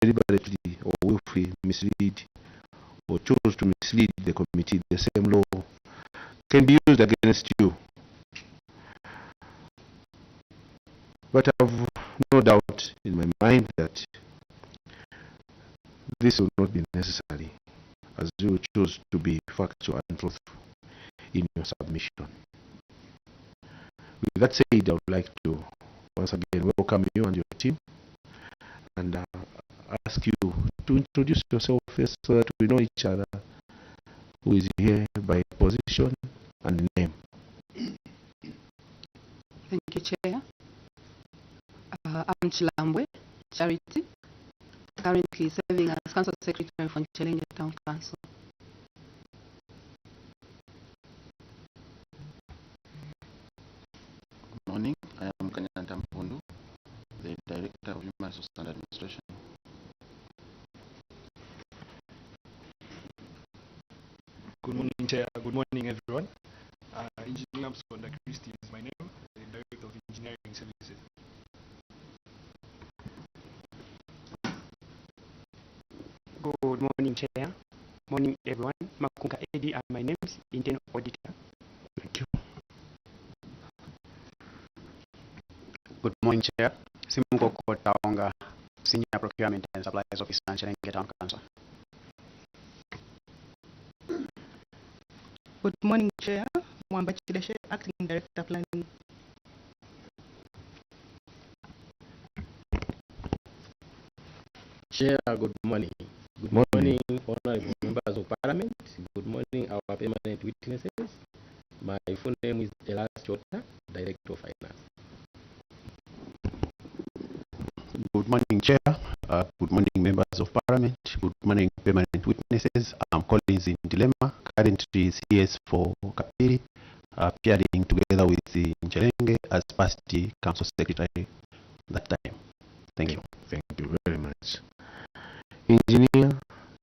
deliberately or willfully mislead or chose to mislead the committee, the same law can be used against you. But I have no doubt in my mind that this will not be necessary, as you choose to be factual and truthful in your submission. With that said, I would like to once again welcome you and your team and ask you to introduce yourself first so that we know each other, who is here by position and name. Thank you, Chair. I'm Chilambwe Charity, currently serving as Council Secretary for NCHELENGE Town Council. Good morning. I am Kanyanta Mpundu, the Director of Human Resources and Administration. Good morning, Chair. Good morning, everyone. Engineer Amsonda Christie is my name, the Director of Engineering Services. Good morning, Chair. Morning, everyone. Makunga Eddie are my names, Internal Auditor. Thank you. Good morning, Chair. Simungo Taonga, Senior Procurement and Supplies Officer, NCHELENGE Town Council. Good morning, Chair. Mwamba Chideshe, Acting Director Planning. Chair, good morning. Good morning, honorable members of Parliament. Good morning, our permanent witnesses. My full name is Elas Chota, Director of Finance. Good morning, Chair. Good morning, members of Parliament. Good morning, permanent witnesses. I'm Collins in Dilemma, currently CS for Kapiri, appearing together with the NCHELENGE as past Council Secretary that time. Thank you. Thank you very much. Engineer,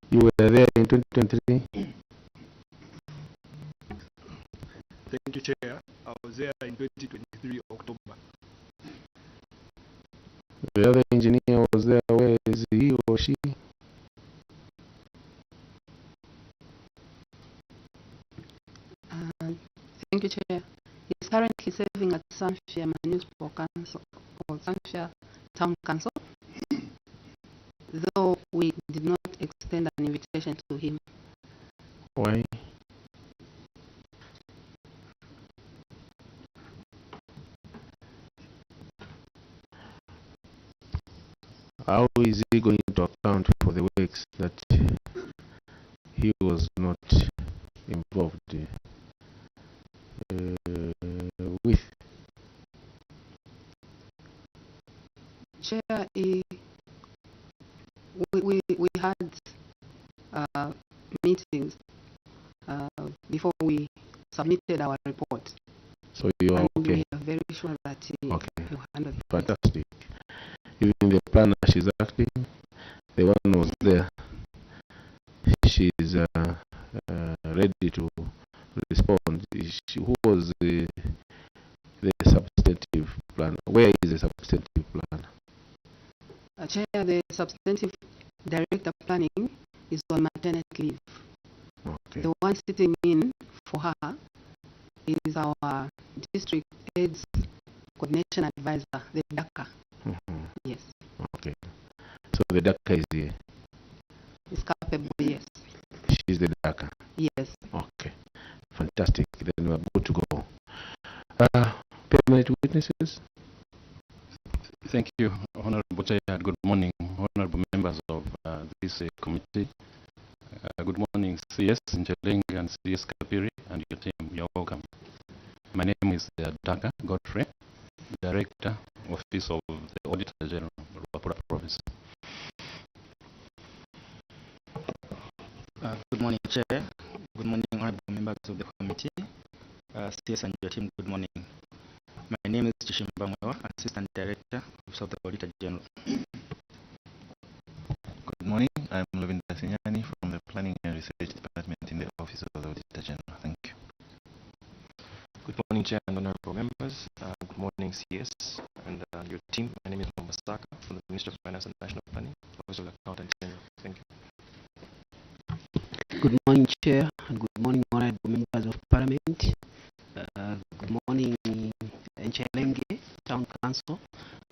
you were there in 2023. Thank you, Chair. I was there in 2023 October. The other engineer was there. Where is he or she? Thank you, Chair. He's currently serving at Sanfia Municipal Council or Sanfia Town Council, though we did not extend an invitation to him. Why? How is he going to account for the works that he was not involved with? Chair, we had meetings before we submitted our report. So you are okay? We are very sure that he will handle it. Fantastic. Even the planner, she's acting. The one who was there, she's ready to respond. Who was the substantive plan? Where is the substantive plan? Chair, the substantive director planning is on maternity leave. Okay. The one sitting in for her is our district AIDS coordination advisor, the DACA. Yes. Okay. So the DACA is here. Is capable, yes. She's the DACA. Yes. Okay. Fantastic. Then we're good to go. Permanent witnesses. Thank you, Honorable Chair. Good morning, honorable members of this committee. Good morning, CS NCHELENGE and CS Kapiri and your team. You're welcome. My name is Daka Godfrey, Director, Office of the Auditor General, Ruapura Province. Good morning, Chair. Good morning, honorable members of the committee. CS and your team, good morning. My name is Chishimba Mwewa, Assistant Director, Office of the Auditor General. Good morning. I'm Lovinda Sinyani from the Planning and Research Department in the Office of the Auditor General. Thank you. Good morning, Chair and honorable members. Good morning, CS and your team. My name is Mombasaka from the Ministry of Finance and National Planning, Office of the Accountant not unchanged. Thank you. Good morning, Chair, and good morning, honorable members of Parliament. Good morning, NCHELENGE Town Council.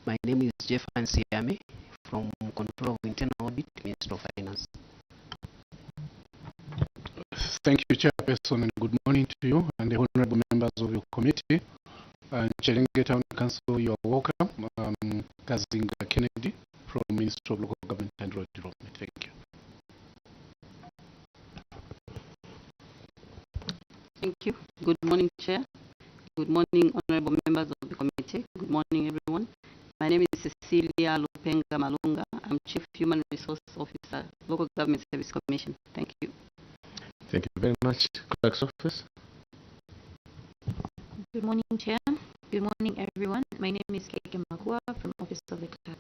My name is Jeff Ansiame from Control of Internal Audit, Minister of Finance. Thank you, Chairperson, and good morning to you and the honorable members of your committee. NCHELENGE Town Council, you are welcome. Kazinga Kennedy from Minister of Local Government and Road Development. Thank you. Thank you. Good morning, Chair. Good morning, honorable members of the committee. Good morning, everyone. My name is Cecilia Lupenga Malunga. I'm Chief Human Resource Officer, Local Government Service Commission. Thank you. Thank you very much. Clerk's office. Good morning, Chair. Good morning, everyone. My name is Keke Magua from Office of the Clerk.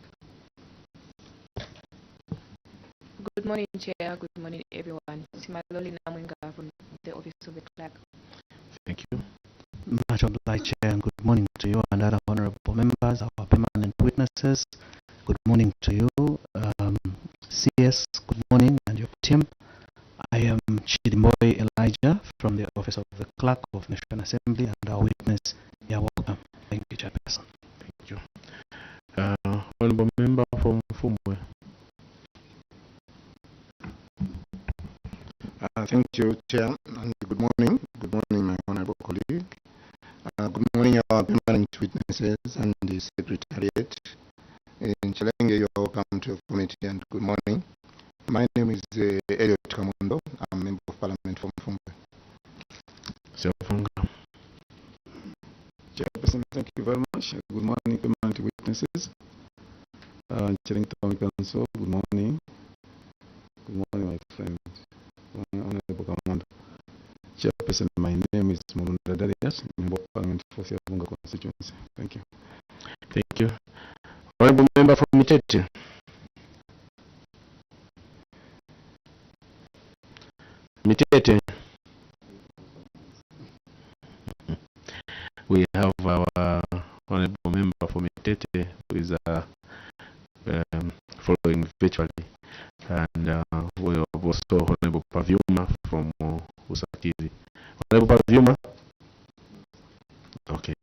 Good morning, Chair. Good morning, everyone. Simaloli Namwenga from the Office of the Clerk. Thank you. Much obliged, Chair, and good morning to you and other honorable members, our permanent witnesses. Good morning to you, CS. Good morning, and your team. I am Chidimboy Elijah from the Office of the Clerk of National Assembly, and our witness, you are welcome. Thank you, Chairperson. Thank you. Honorable member from Fumwe. Thank you, Chair, and good morning. Good morning, my honorable colleague. Good morning, our permanent witnesses and the Secretariat. In Chilenge, you are welcome to the committee, and good morning. My name is Elliot Kamundo. I'm a member of Parliament from Fumwe. Chairperson, thank you very much. Good morning, permanent witnesses. Chilenge Town Council, good morning. Good morning, my friend. Honorable Commander. Chairperson, my name is Mulunda Darius, member of Parliament for Siavunga constituency. Thank you. Thank you. Honorable member from Mitete. Mitete. We have our honorable member from Mitete who is following virtually, and we have also honorable Pavyuma from Usakiri. Honorable Pavyuma. Okay,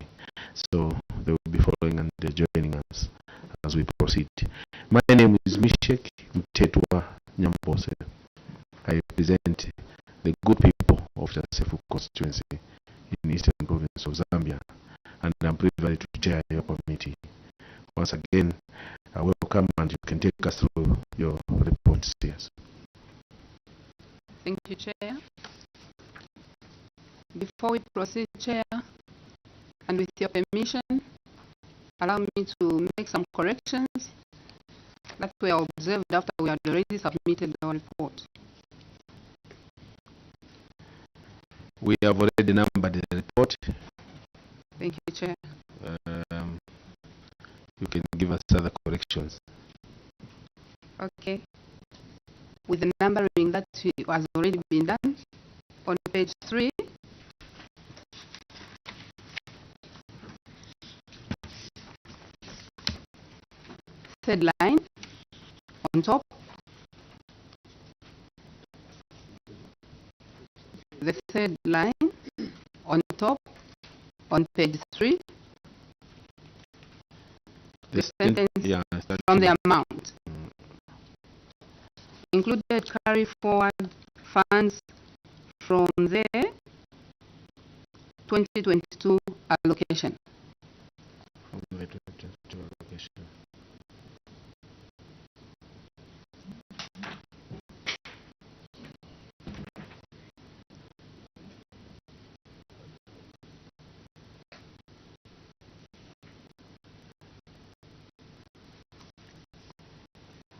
so they will be following and joining us as we proceed. My name is Mishek Mtetwa Nyambose. I represent the good people of Jasefu constituency in Eastern Province of Zambia, and I'm privileged to chair your committee. Once again, welcome, and you can take us through your reports. Yes. Thank you, Chair. Before we proceed, Chair, and with your permission, allow me to make some corrections that were observed after we had already submitted our report. We have already numbered the report. Thank you, Chair. You can give us other corrections. Okay. With the numbering that has already been done, on page 3, third line on top, the third line on top on page 3, the sentence from the amount included carry forward funds from the 2022 allocation. From the 2022 allocation.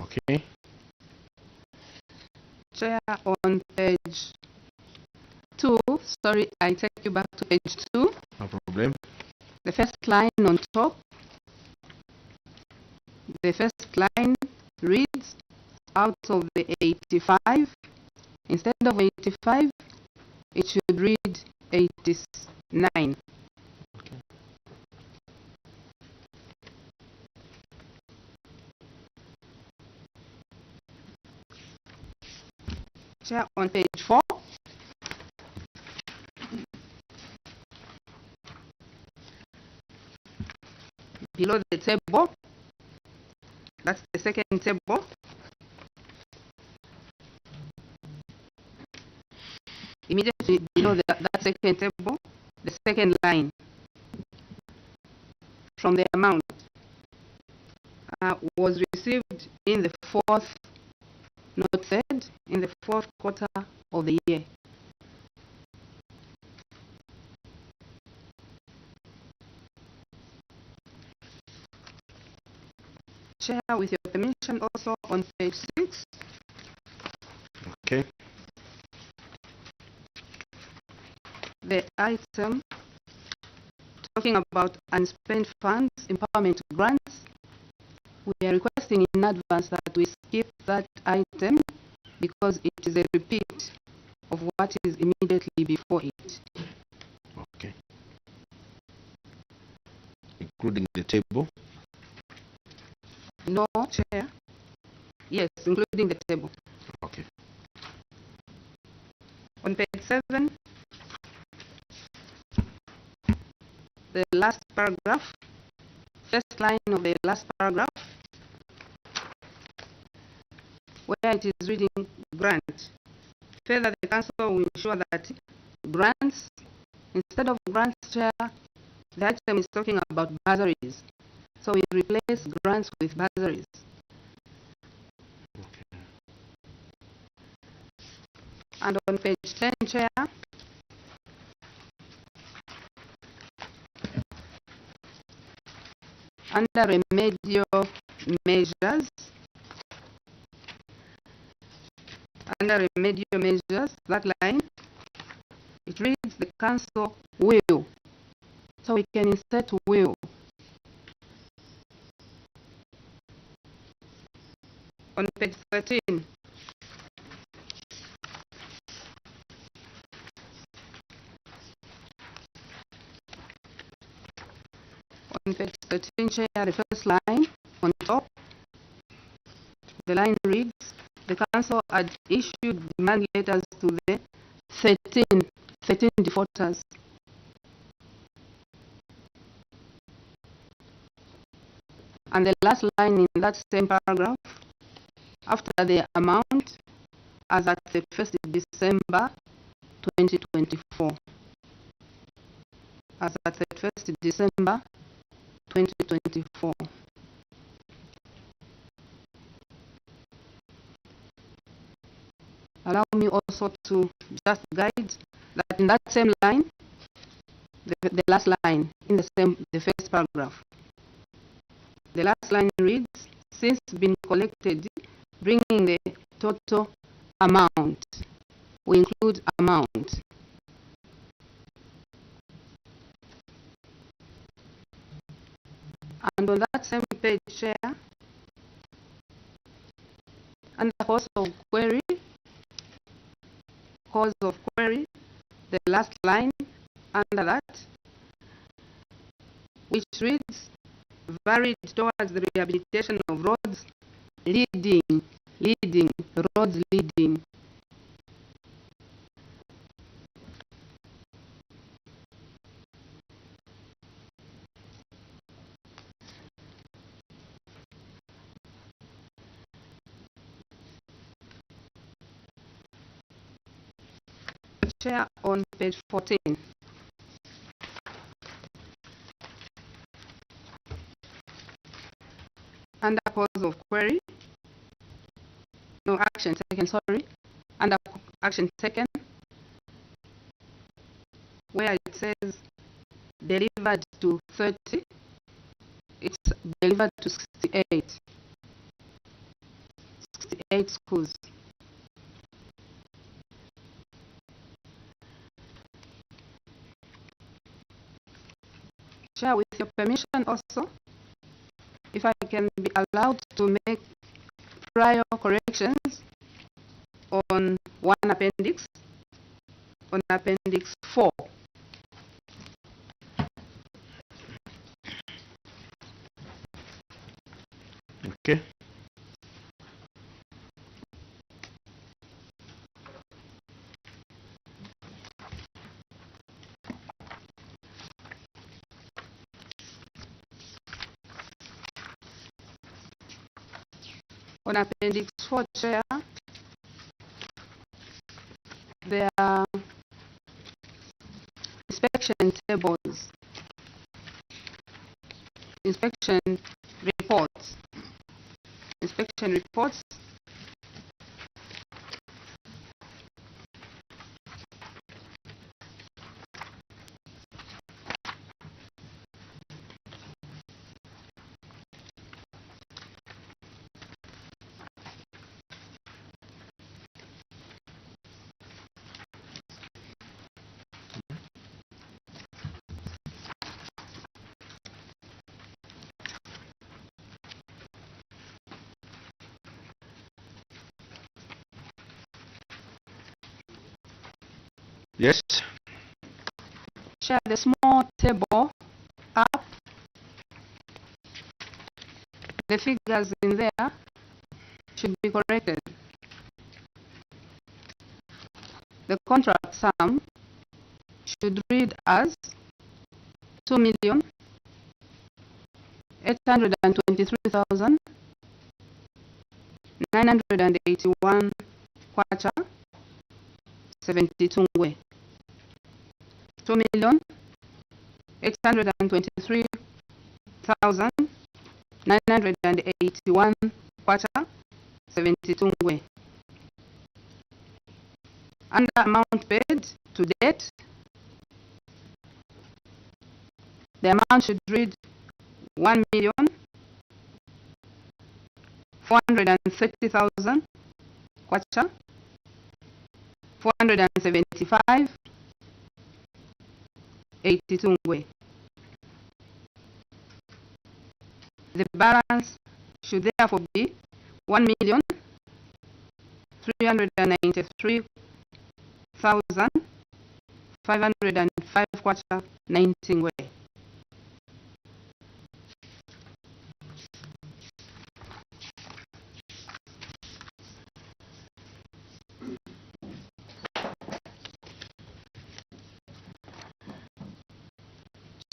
Okay. Chair, on page 2, sorry, I take you back to page 2. No problem. The first line on top, the first line reads, out of the 85, instead of 85, it should read 89. Okay. Chair, on page 4, below the table, that's the second table, immediately below that second table, the second line from the amount was received in the fourth, not said, in the fourth quarter of the year. Chair, with your permission, also on page 6. Okay. The item talking about unspent funds, empowerment grants, we are requesting in advance that we skip that item because it is a repeat of what is immediately before it. Okay. Including the table. No, Chair. Yes, including the table. Okay. On page 7, the last paragraph, first line of the last paragraph, where it is reading grant. Further, the council will ensure that grants, instead of grants, Chair, the item is talking about bursaries. So we replace grants with bursaries. Okay. And on page 10, Chair, under remedial measures, that line, it reads the council will. So we can insert will. On page 13, on page 13, Chair, the first line on top, the line reads, the council had issued demand letters to the 13 defaulters. And the last line in that same paragraph, after the amount as at the 1st December 2024. As at the 1st December 2024. Allow me also to just guide that in that same line, the last line in the first paragraph. The last line reads, since been collected, bringing the total amount. We include amount. And on that same page, Chair, under cause of query, the last line under that, which reads, varied towards the rehabilitation of roads leading, roads leading. Chair, on page 14. Under cause of query, no action taken, sorry. Under action taken, where it says delivered to 30, it's delivered to 68. 68 schools. Chair, with your permission also, if I can be allowed to make prior corrections on one appendix, on appendix 4. Okay. On Appendix 4, Chair, there are inspection tables, inspection reports, Yes. Share the small table up. The figures in there should be corrected. The contract sum should read as 2,823,981 kwacha 72 ngwe. 2,823,981 kwacha 72 ngwe. Under amount paid to date, the amount should read 1,430,000 kwacha 475 82 ngwe. The balance should therefore be 1,393,505 kwacha 90 ngwe.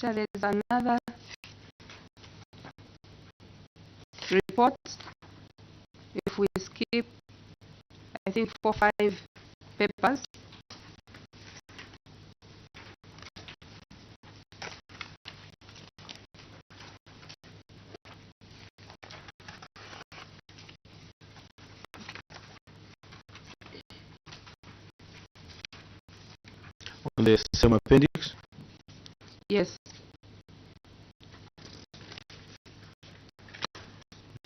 There is another report. If we skip, I think 4 or 5 papers. On the same appendix? Yes.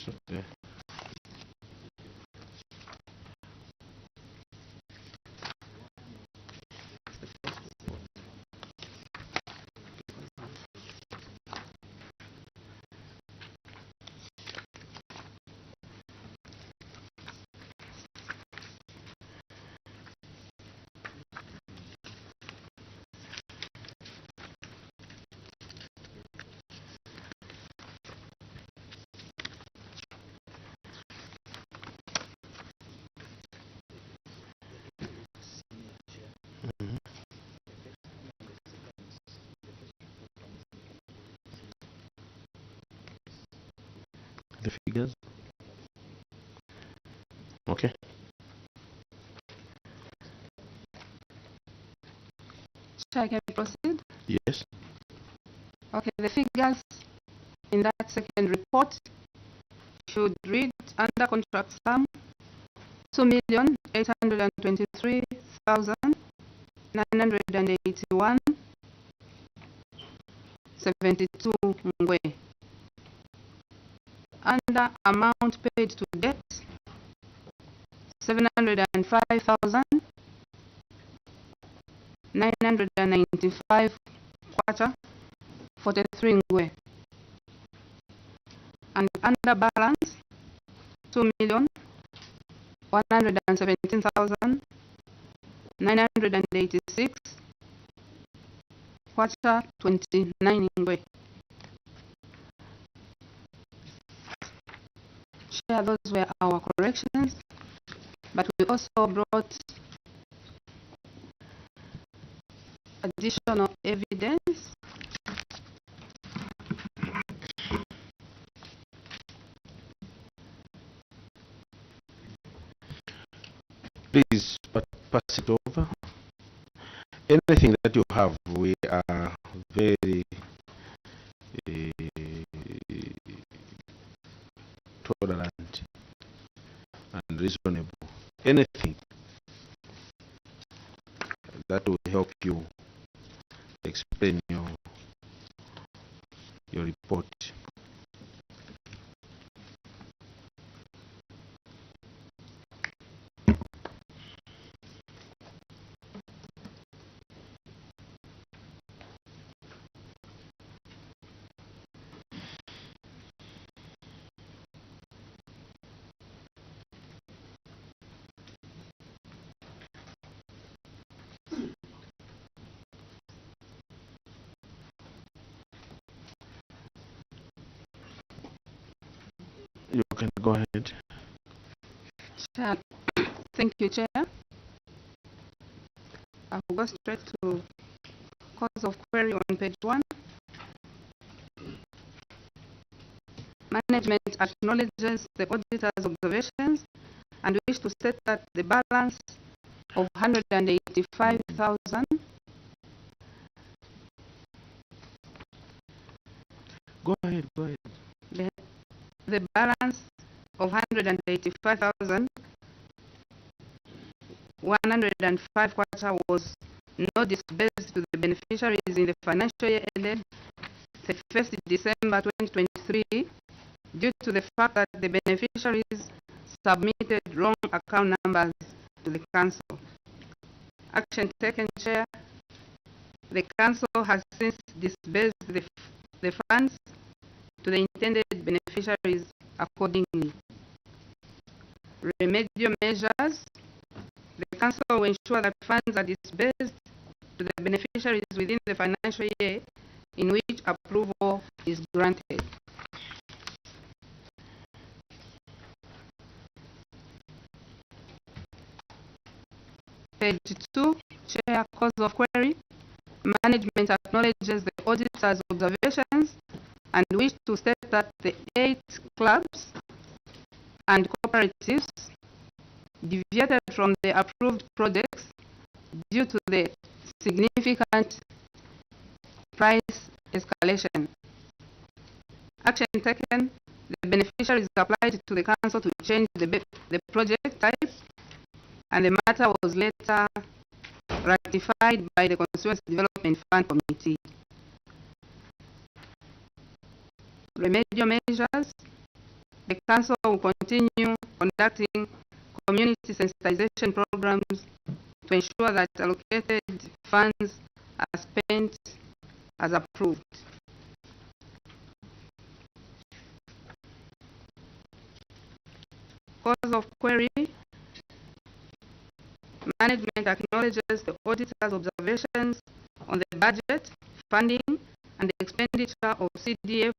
Okay. The figures? Okay. I can proceed? Yes. Okay, the figures in that second report should read under contract sum 2,823,981 72 ngwe. Under amount paid to date 705,995 kwacha 43 ngwe. And under balance 2,117,986 kwacha 29 ngwe. Share, those were our corrections, but we also brought additional evidence. Please pass it over. Anything that you have, we are very tolerant and reasonable. Anything that will help you explain your report. You can go ahead. Chair. Thank you, Chair. I will go straight to cause of query on page 1. Management acknowledges the auditor's observations and wish to state that the balance of 185,000 Go ahead. the balance of 185,105 kwacha was not disbursed to the beneficiaries in the financial year ended 31st December 2023 due to the fact that the beneficiaries submitted wrong account numbers to the Council. Action taken, Chair. The Council has since disbursed the funds to the intended beneficiaries accordingly. Remedial measures. The Council will ensure that funds are disbursed to the beneficiaries within the financial year in which approval is granted. Page 2, Chair, cause of query. Management acknowledges the auditor's observations and wish to state that the 8 clubs and cooperatives deviated from the approved projects due to the significant price escalation. Action taken, the beneficiaries applied to the Council to change the project type, and the matter was later ratified by the Constituency Development Fund Committee. Remedial measures. The Council will continue conducting community sensitization programs to ensure that allocated funds are spent as approved. Cause of query. Management acknowledges the auditor's observations on the budget, funding, and the expenditure of CDF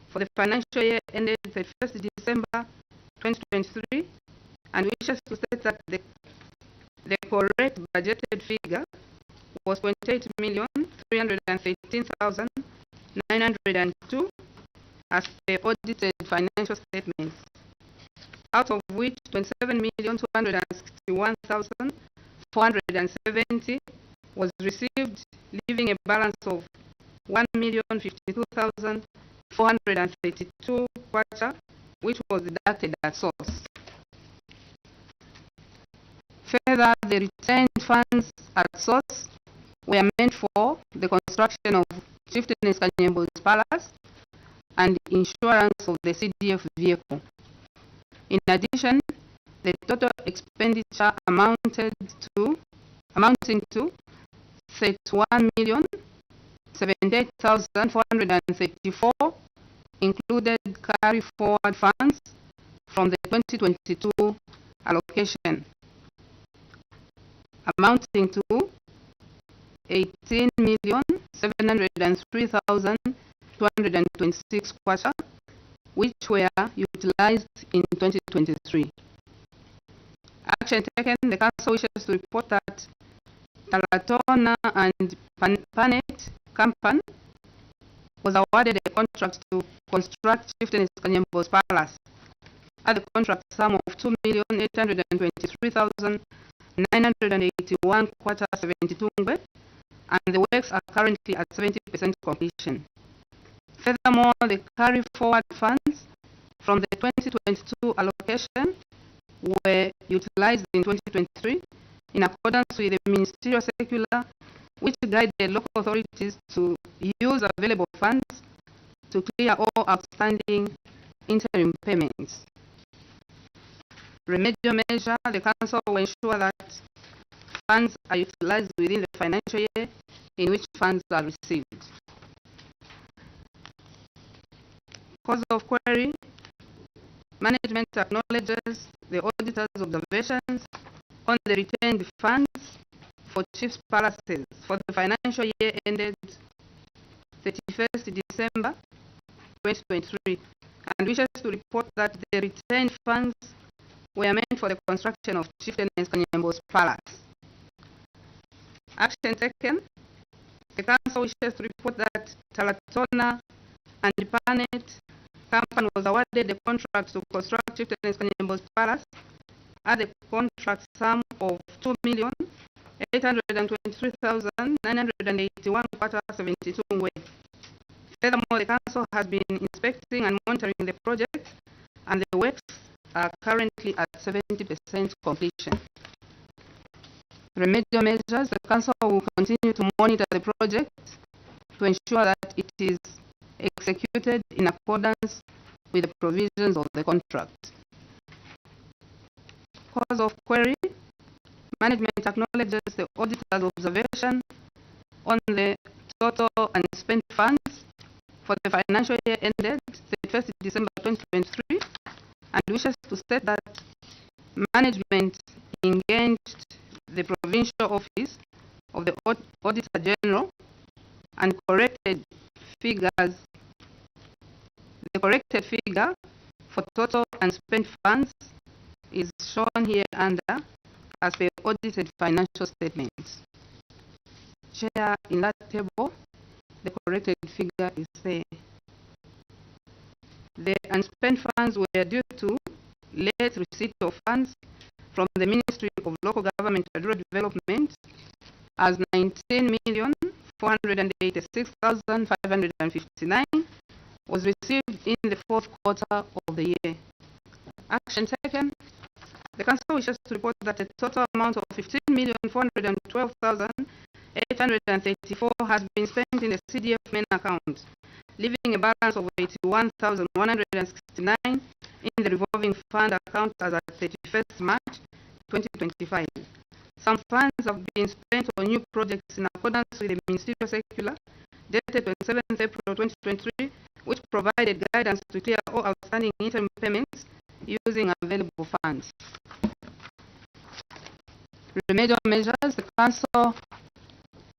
for the financial year ended 31st December 2023 and wishes to state that the correct budgeted figure was 28,313,902 as per audited financial statements, out of which 27,261,470 was received, leaving a balance of 1,052,432 kwacha, which was deducted at source. Further, the retained funds at source were meant for the construction of Chieftainess Kanyembo's Palace and insurance of the CDF vehicle. In addition, the total expenditure amounting to 31,078,434 included carry forward funds from the 2022 allocation, amounting to 18,703,226 kwacha, which were utilized in 2023. Action taken, the Council wishes to report that Talatona and Panet Kampan was awarded a contract to construct Chieftainess Kanyembo's Palace. at the contract sum of 2,823,981 quarter 72 ngwe, and the works are currently at 70% completion. Furthermore, the carry forward funds from the 2022 allocation were utilized in 2023 in accordance with the ministerial circular which guided local authorities to use available funds to clear all outstanding interim payments. Remedial measure, the Council will ensure that funds are utilized within the financial year in which funds are received. Cause of query, management acknowledges the auditor's observations on the retained funds for Chiefs Palaces for the financial year ended 31st December 2023 and wishes to report that the retained funds were meant for the construction of Chieftain Kanyambo's Palace. Action taken, the Council wishes to report that Talatona and Panet Company was awarded the contract to construct Chieftain Kanyambo's Palace at the contract sum of 2,823,981 quarter 72 ngwe. Furthermore, the Council has been inspecting and monitoring the project, and the works are currently at 70% completion. Remedial measures, the Council will continue to monitor the project to ensure that it is executed in accordance with the provisions of the contract. Cause of query, management acknowledges the auditor's observation on the total unspent funds for the financial year ended 31st December 2023 and wishes to state that management engaged the Provincial Office of the Auditor General and corrected figures. The corrected figure for total unspent funds is shown here under as per audited financial statements. Chair, in that table, the corrected figure is there. The unspent funds were due to late receipt of funds from the Ministry of Local Government and Rural Development as 19,486,559 was received in the fourth quarter of the year. Action taken, the Council wishes to report that a total amount of 15,412,834 has been spent in the CDF main account, leaving a balance of 81,169 in the revolving fund account as at 31st March 2025. Some funds have been spent on new projects in accordance with the ministerial circular dated 27th April 2023, which provided guidance to clear all outstanding interim payments using available funds. Remedial measures, the Council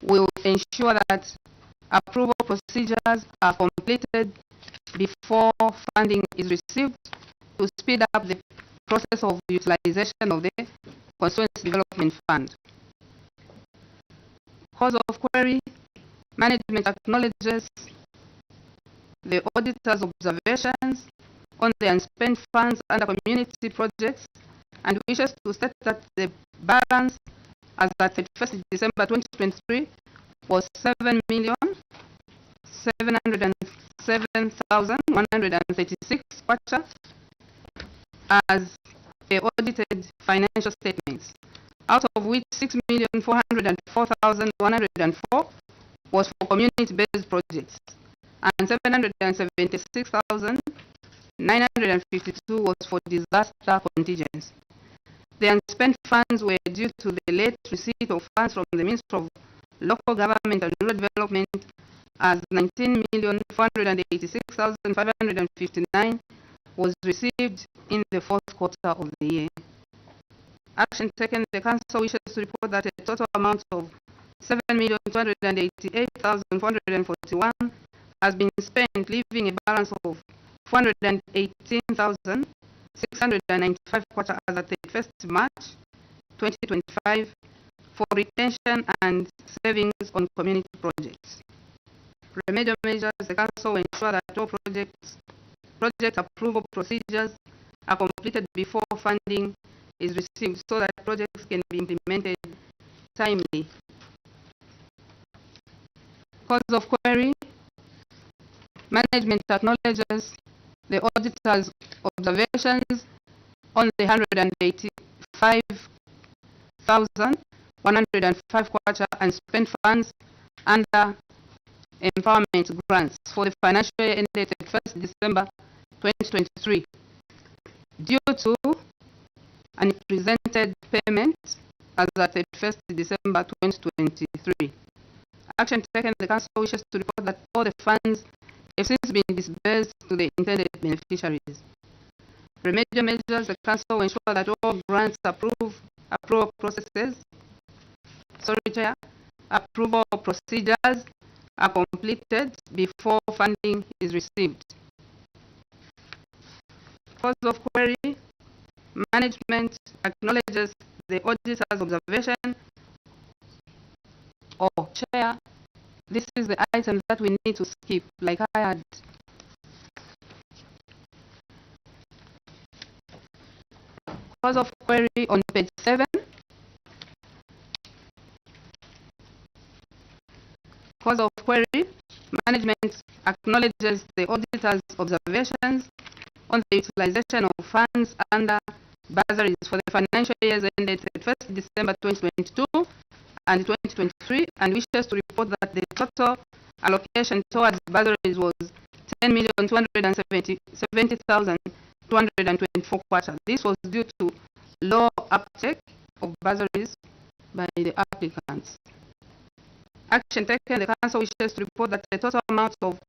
will ensure that approval procedures are completed before funding is received to speed up the process of utilization of the Constituency Development Fund. Cause of query, management acknowledges the auditor's observations on the unspent funds under community projects and wishes to state that the balance as at 31st December 2023 was 7,707,136 kwacha as the audited financial statements, out of which 6,404,104 was for community-based projects and 776,952 was for disaster contingents. The unspent funds were due to the late receipt of funds from the Ministry of Local Government and Rural Development as 19,486,559 was received in the fourth quarter of the year. Action taken, the Council wishes to report that a total amount of 7,288,441 has been spent, leaving a balance of 418,695 kwacha as at 31st March 2025 for retention and savings on community projects. Remedial measures, the Council will ensure that all project approval procedures are completed before funding is received so that projects can be implemented timely. Cause of query: management acknowledges the auditor's observations on the 185,105 kwacha unspent funds under empowerment grants for the financial year ended 1st December 2023 due to unpresented payment as at 1st December 2023. Action taken: the Council wishes to report that all the funds have since been disbursed to the intended beneficiaries. Remedial measures: the Council will ensure that all grants approval processes, approval procedures are completed before funding is received. Cause of query: management acknowledges the auditor's observation. Chair, this is the item that we need to skip, like I had. Cause of query on page 7. Cause of query: management acknowledges the auditor's observations on the utilization of funds under bursaries for the financial years ended 31st December 2022 and 2023 and wishes to report that the total allocation towards bursaries was 10,270,224 kwacha. This was due to low uptake of bursaries by the applicants. Action taken: the Council wishes to report that the total amount of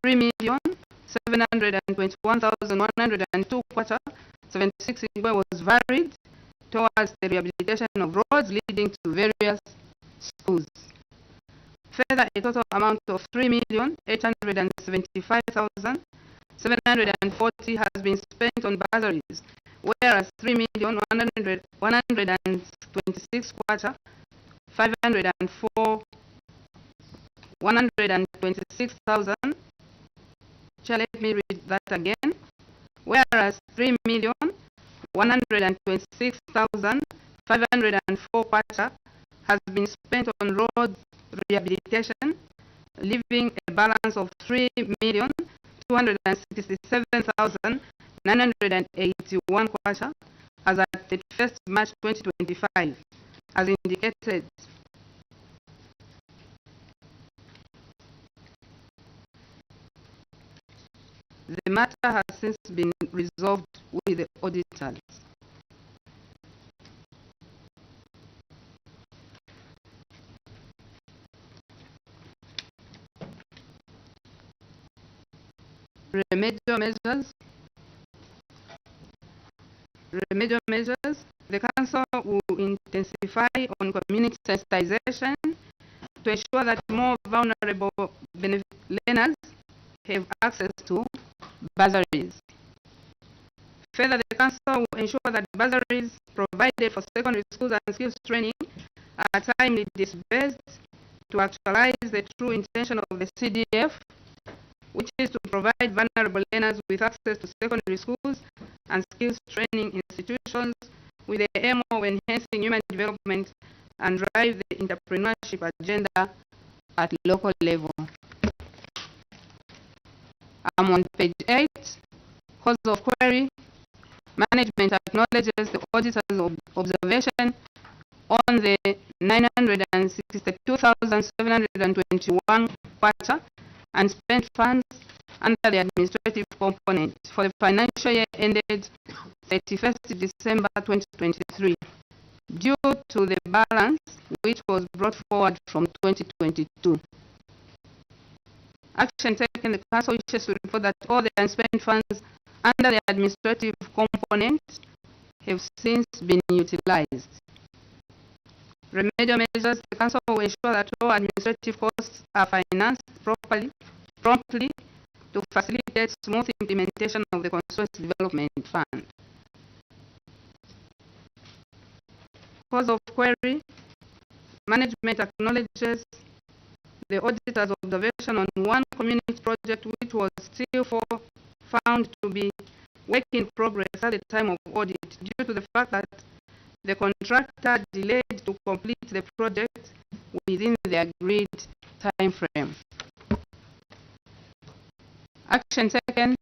3,721,102 kwacha 76 ingwe was varied towards the rehabilitation of roads leading to various schools. Further, a total amount of 3,875,740 has been spent on bursaries, whereas 3,126 kwacha 504 126,000. Let me read that again. Whereas 3,126,504 kwacha has been spent on road rehabilitation, leaving a balance of 3,267,981 kwacha as at 31st March 2025, as indicated. The matter has since been resolved with the auditors. Remedial measures. The Council will intensify on community sensitization to ensure that more vulnerable learners have access to bursaries. Further, the Council will ensure that bursaries provided for secondary schools and skills training are timely disbursed to actualize the true intention of the CDF, which is to provide vulnerable learners with access to secondary schools and skills training institutions with the aim of enhancing human development and drive the entrepreneurship agenda at local level. I'm on page 8. Cause of query: management acknowledges the auditor's observation on the 962,721 kwacha and spent funds under the administrative component for the financial year ended 31st December 2023 due to the balance which was brought forward from 2022. Action taken: the Council wishes to report that all the unspent funds under the administrative component have since been utilized. Remedial measures: the Council will ensure that all administrative costs are financed promptly to facilitate smooth implementation of the Constituency Development Fund. Cause of query: management acknowledges the auditor's observation on one community project which was still found to be work in progress at the time of audit due to the fact that the contractor delayed to complete the project within the agreed time frame. Action taken.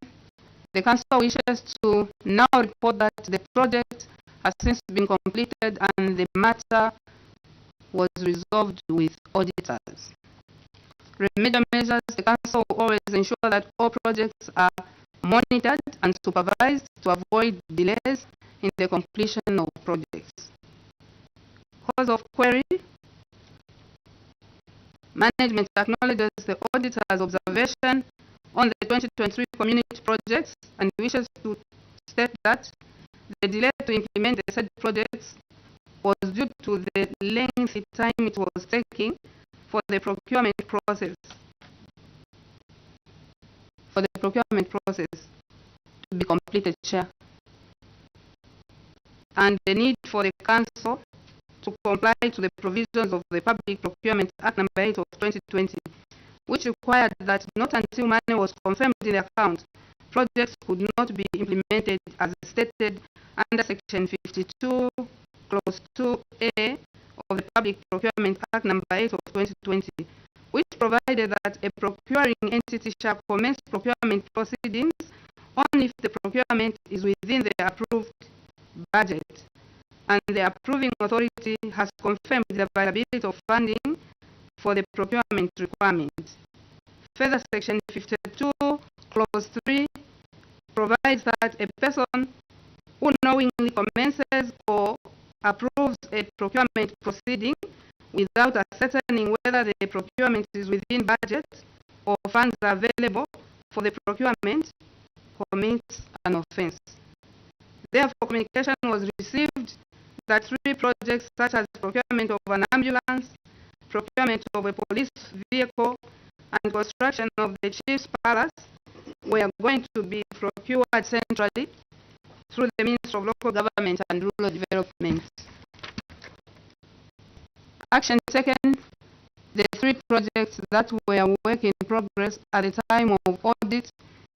The Council wishes to now report that the project has since been completed and the matter was resolved with auditors. Remedial measures. The Council will always ensure that all projects are monitored and supervised to avoid delays in the completion of projects. Cause of query. Management acknowledges the auditor's observation on the 2023 community projects and wishes to state that the delay to implement the said projects was due to the lengthy time it was taking for the procurement process. To be completed, Chair, and the need for the Council to comply to the provisions of the Public Procurement Act No. 8 of 2020, which required that not until money was confirmed in the account, projects could not be implemented as stated under Section 52, Clause 2A of the Public Procurement Act No. 8 of 2020, which provided that a procuring entity shall commence procurement proceedings only if the procurement is within the approved budget and the approving authority has confirmed the availability of funding for the procurement requirements. Further, Section 52, Clause 3 provides that a person who knowingly commences or approves a procurement proceeding without ascertaining whether the procurement is within budget or funds are available for the procurement commits an offense. Therefore, communication was received that 3 projects such as procurement of an ambulance, procurement of a police vehicle, and construction of the Chief's Palace were going to be procured centrally through the Ministry of Local Government and Rural Development. Action taken. The 3 projects that were work in progress at the time of audit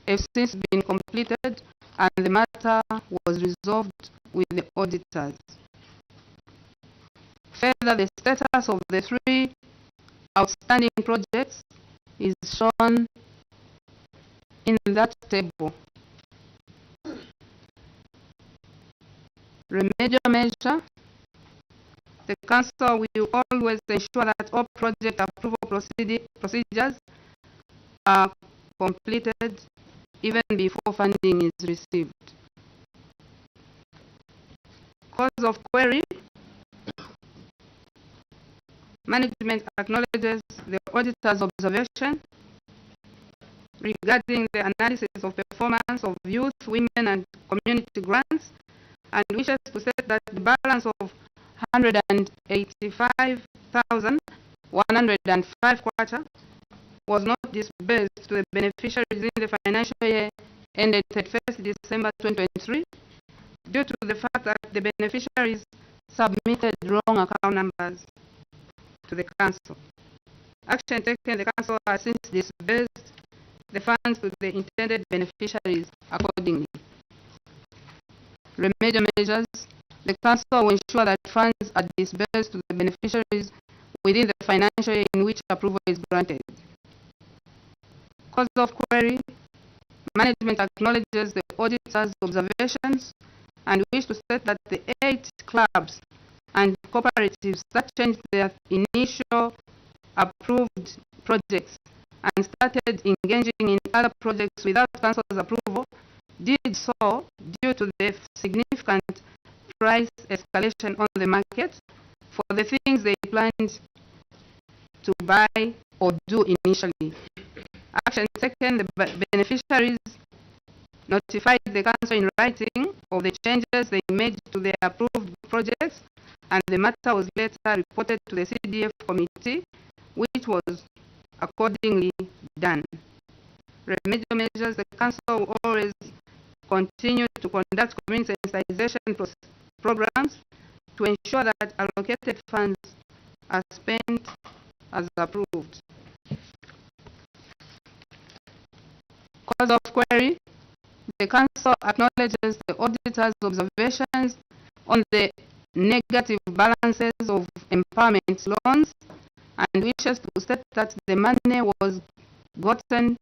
have since been completed and the matter was resolved with the auditors. Further, the status of the 3 outstanding projects is shown in that table. Remedial measure. The Council will always ensure that all project approval procedures are completed even before funding is received. Cause of query. Management acknowledges the auditor's observation regarding the analysis of performance of youth, women, and community grants and wishes to state that the balance of 185,105 kwacha was not disbursed to the beneficiaries in the financial year ended 31st December 2023 due to the fact that the beneficiaries submitted wrong account numbers to the Council. Action taken. The Council has since disbursed the funds to the intended beneficiaries accordingly. Remedial measures. The Council will ensure that funds are disbursed to the beneficiaries within the financial year in which approval is granted. Cause of query. Management acknowledges the auditor's observations and wish to state that the 8 clubs and cooperatives that changed their initial approved projects and started engaging in other projects without Council's approval did so due to the significant price escalation on the market for the things they planned to buy or do initially. Action taken. The beneficiaries notified the Council in writing of the changes they made to their approved projects, and the matter was later reported to the CDF committee, which was accordingly done. Remedial measures. The Council will always continue to conduct community sensitization programs to ensure that allocated funds are spent as approved. Cause of query. the Council acknowledges the auditor's observations on the negative balances of empowerment loans and wishes to state that the money was gotten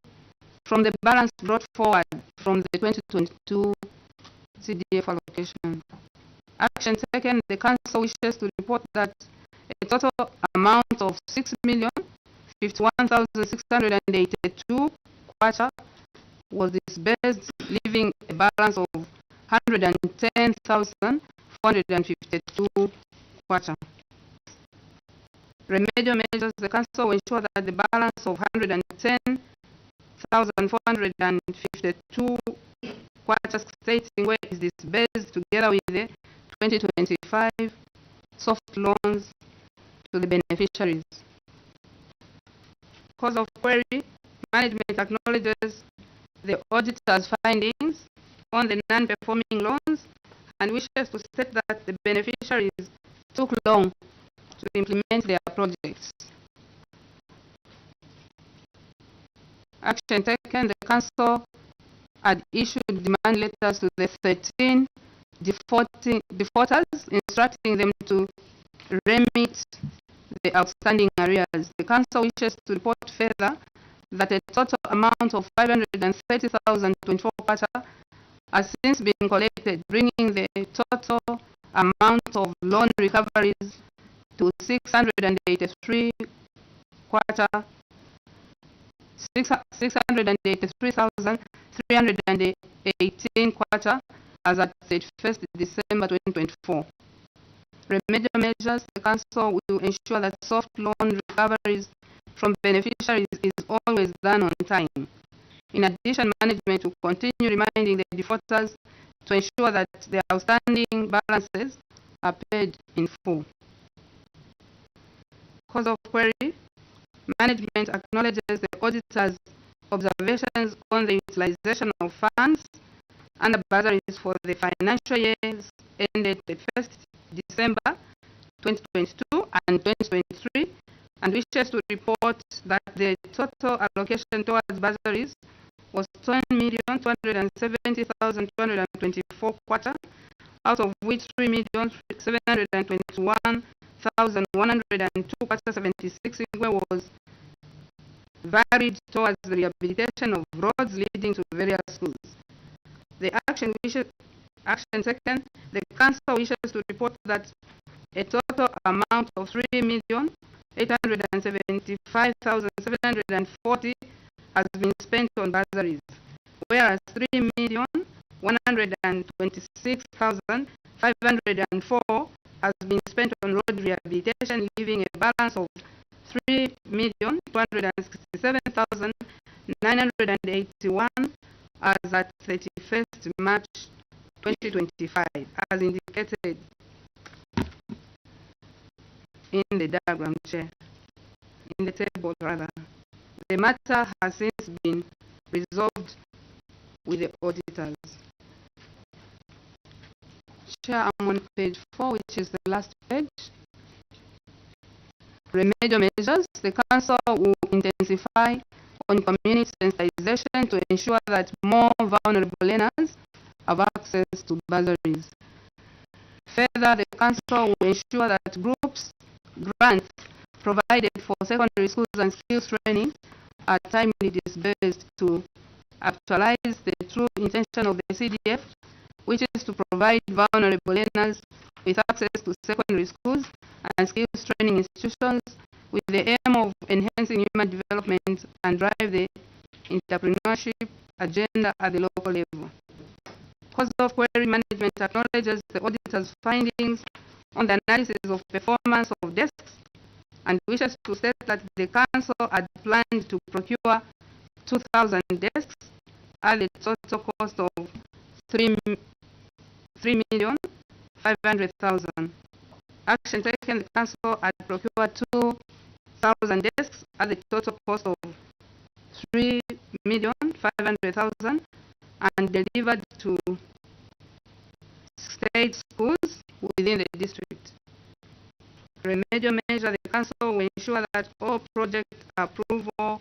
from the balance brought forward from the 2022 CDF allocation. Action taken, the Council wishes to report that a total amount of 6,051,682 kwacha was disbursed, leaving a balance of 110,452 kwacha. Remedial measures, the Council will ensure that the balance of 110,452 kwacha stating where is disbursed together with the 2025 soft loans to the beneficiaries. Cause of query, management acknowledges the auditor's findings on the non-performing loans and wishes to state that the beneficiaries took long to implement their projects. Action taken, the Council had issued demand letters to the 13 defaulters, instructing them to remit the outstanding arrears. The Council wishes to report further that a total amount of 530,024 kwacha has since been collected, bringing the total amount of loan recoveries to 683 kwacha, 683,318 kwacha as at 31st December 2024. Remedial measures, the Council will ensure that soft loan recoveries from beneficiaries is always done on time. In addition, management will continue reminding the defaulters to ensure that their outstanding balances are paid in full. Cause of query, management acknowledges the auditor's observations on the utilization of funds and the bursaries for the financial years ended the 1st December 2022 and 2023, and wishes to report that the total allocation towards bursaries was 10,270,224 kwacha, out of which 3,721,102 kwacha 76 was varied towards the rehabilitation of roads leading to various schools. The action taken, the Council wishes to report that a total amount of 3,875,740 has been spent on bursaries, whereas 3,126,504 has been spent on road rehabilitation, leaving a balance of 3,267,981 as at 31st March 2025, as indicated in the diagram, Chair, in the table rather. The matter has since been resolved with the auditors. Chair, I'm on page 4, which is the last page. Remedial measures, the Council will intensify on community sensitization to ensure that more vulnerable learners have access to bursaries. Further, the Council will ensure that grants provided for secondary schools and skills training are timely disbursed to actualize the true intention of the CDF, which is to provide vulnerable learners with access to secondary schools and skills training institutions with the aim of enhancing human development and drive the entrepreneurship agenda at the local level. Cause of query, management acknowledges the auditor's findings on the analysis of performance of desks and wishes to state that the Council had planned to procure 2,000 desks at the total cost of 3,500,000. Action taken, the Council had procured 2,000 desks at the total cost of 3,500,000 and delivered to state schools within the district. Remedial measure, the Council will ensure that all project approval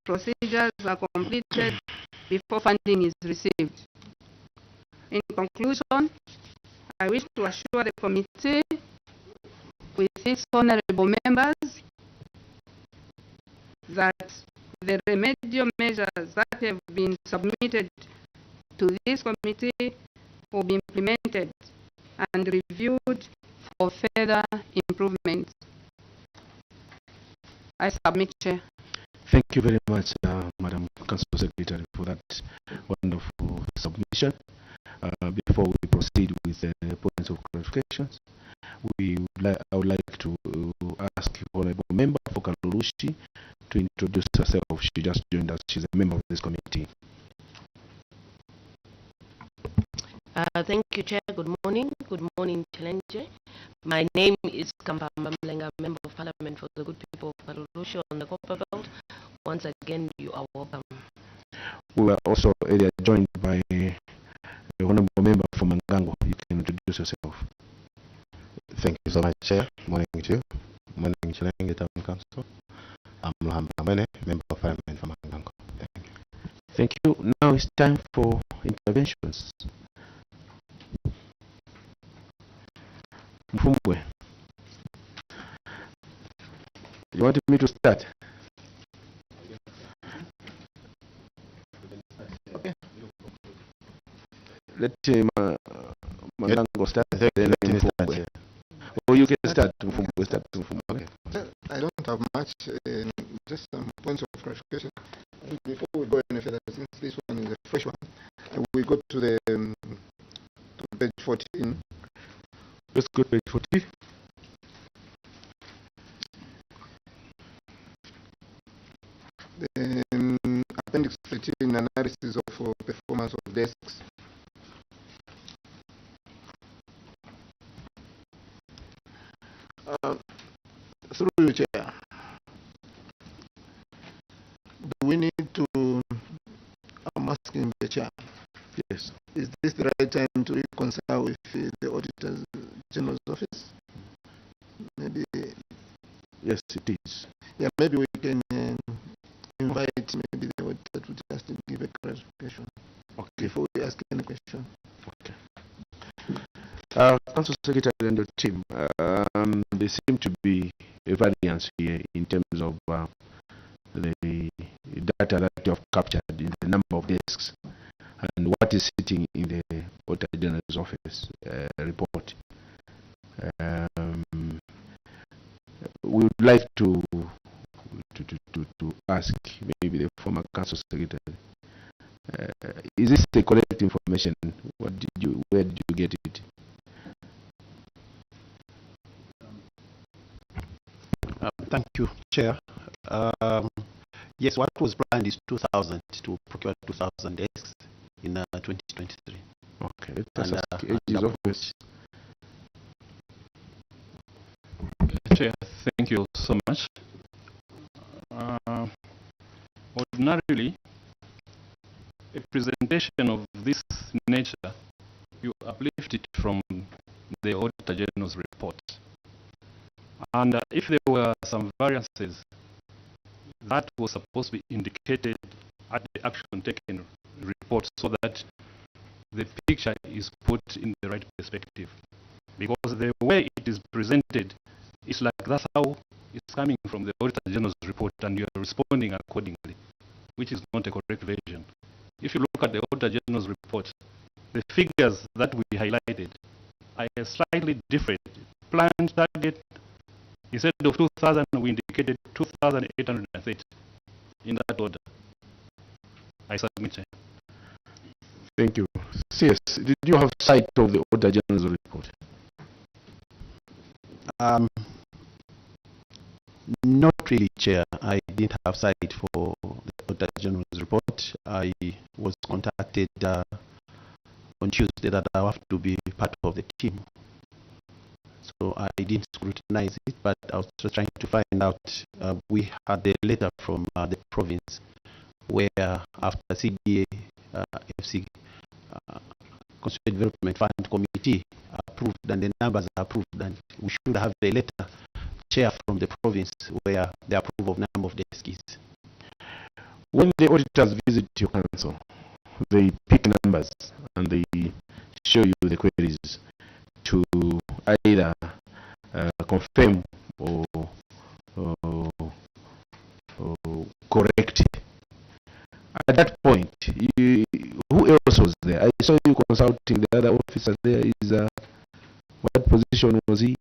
procedures are completed before funding is received. In conclusion, I wish to assure the committee with its honorable members that the remedial measures that have been submitted to this committee will be implemented and reviewed for further improvement. I submit, Chair. Thank you very much, Madam Council Secretary, for that wonderful submission. Before we proceed with the points of clarifications, I would like to ask Honorable Member for Kalulushi to introduce herself. She just joined us. She's a member of this committee. Thank you, Chair. Good morning. Good morning, Challenge. My name is Kampamba Mlenga, Member of Parliament for the good people of Kalulushi on the Copper Belt. Once again, you are welcome. We were also earlier joined by the Honorable Member from Mangango. You can introduce yourself. Thank you so much, Chair. Morning to you. Morning, Chilenge Town Council. I'm Luhamba Mene, Member of Parliament from Mangango. Thank you. Thank you. Now it's time for interventions. Mfumbwe, you want me to start? Okay. Let Mangango start. Then Mfumbwe. Or you can start. Mfumbwe, start. Okay. I don't have much, just some points of clarification. Before we go any further, since this one is a fresh one, we go to the to page 14. Let's go to page 14. The appendix 13, analysis of performance of desks. Through you, Chair, do we need to, I'm asking the Chair, yes, is this the right time to reconcile with the Auditor General's office? Maybe. Yes, it is. Yeah, maybe we can invite maybe the auditor to just give a clarification. Okay. Before we ask any question. Okay. Council Secretary and the team, there seem to be a variance here in terms of the data that you have captured in the number of desks and what is sitting in the Auditor General's office report. We would like to ask maybe the former Council Secretary, is this the correct information? Where did you get it? Thank you, Chair. Yes, what was planned is 2,000 to procure 2,000 desks in 2023. Okay, that's ages of this. Chair, thank you so much. Ordinarily, a presentation of this nature, you uplift it from the Auditor General's report. And if there were some variances, that was supposed to be indicated at the action taken report so that the picture is put in the right perspective. Because the way it is presented, it's like that's how it's coming from the Auditor General's report and you are responding accordingly, which is not a correct version. If you look at the Auditor General's report, the figures that we highlighted are slightly different. Planned target, instead of 2,000, we indicated 2,830 in that order. I submit. Thank you. CS, did you have sight of the Auditor General's report? Not really, Chair. I didn't have sight for the Auditor General's report. I was contacted on Tuesday that I have to be part of the team. So I didn't scrutinize it, but I was just trying to find out. We had a letter from the province where after CDA, FC, Constituent Development Fund Committee approved and the numbers are approved, and we should have a letter, Chair, from the province where the approval of number of desks is. When the auditors visit your council, they pick numbers and they show you the queries to either confirm or correct. At that point, who else was there? I saw you consulting the other officer there. What position was he?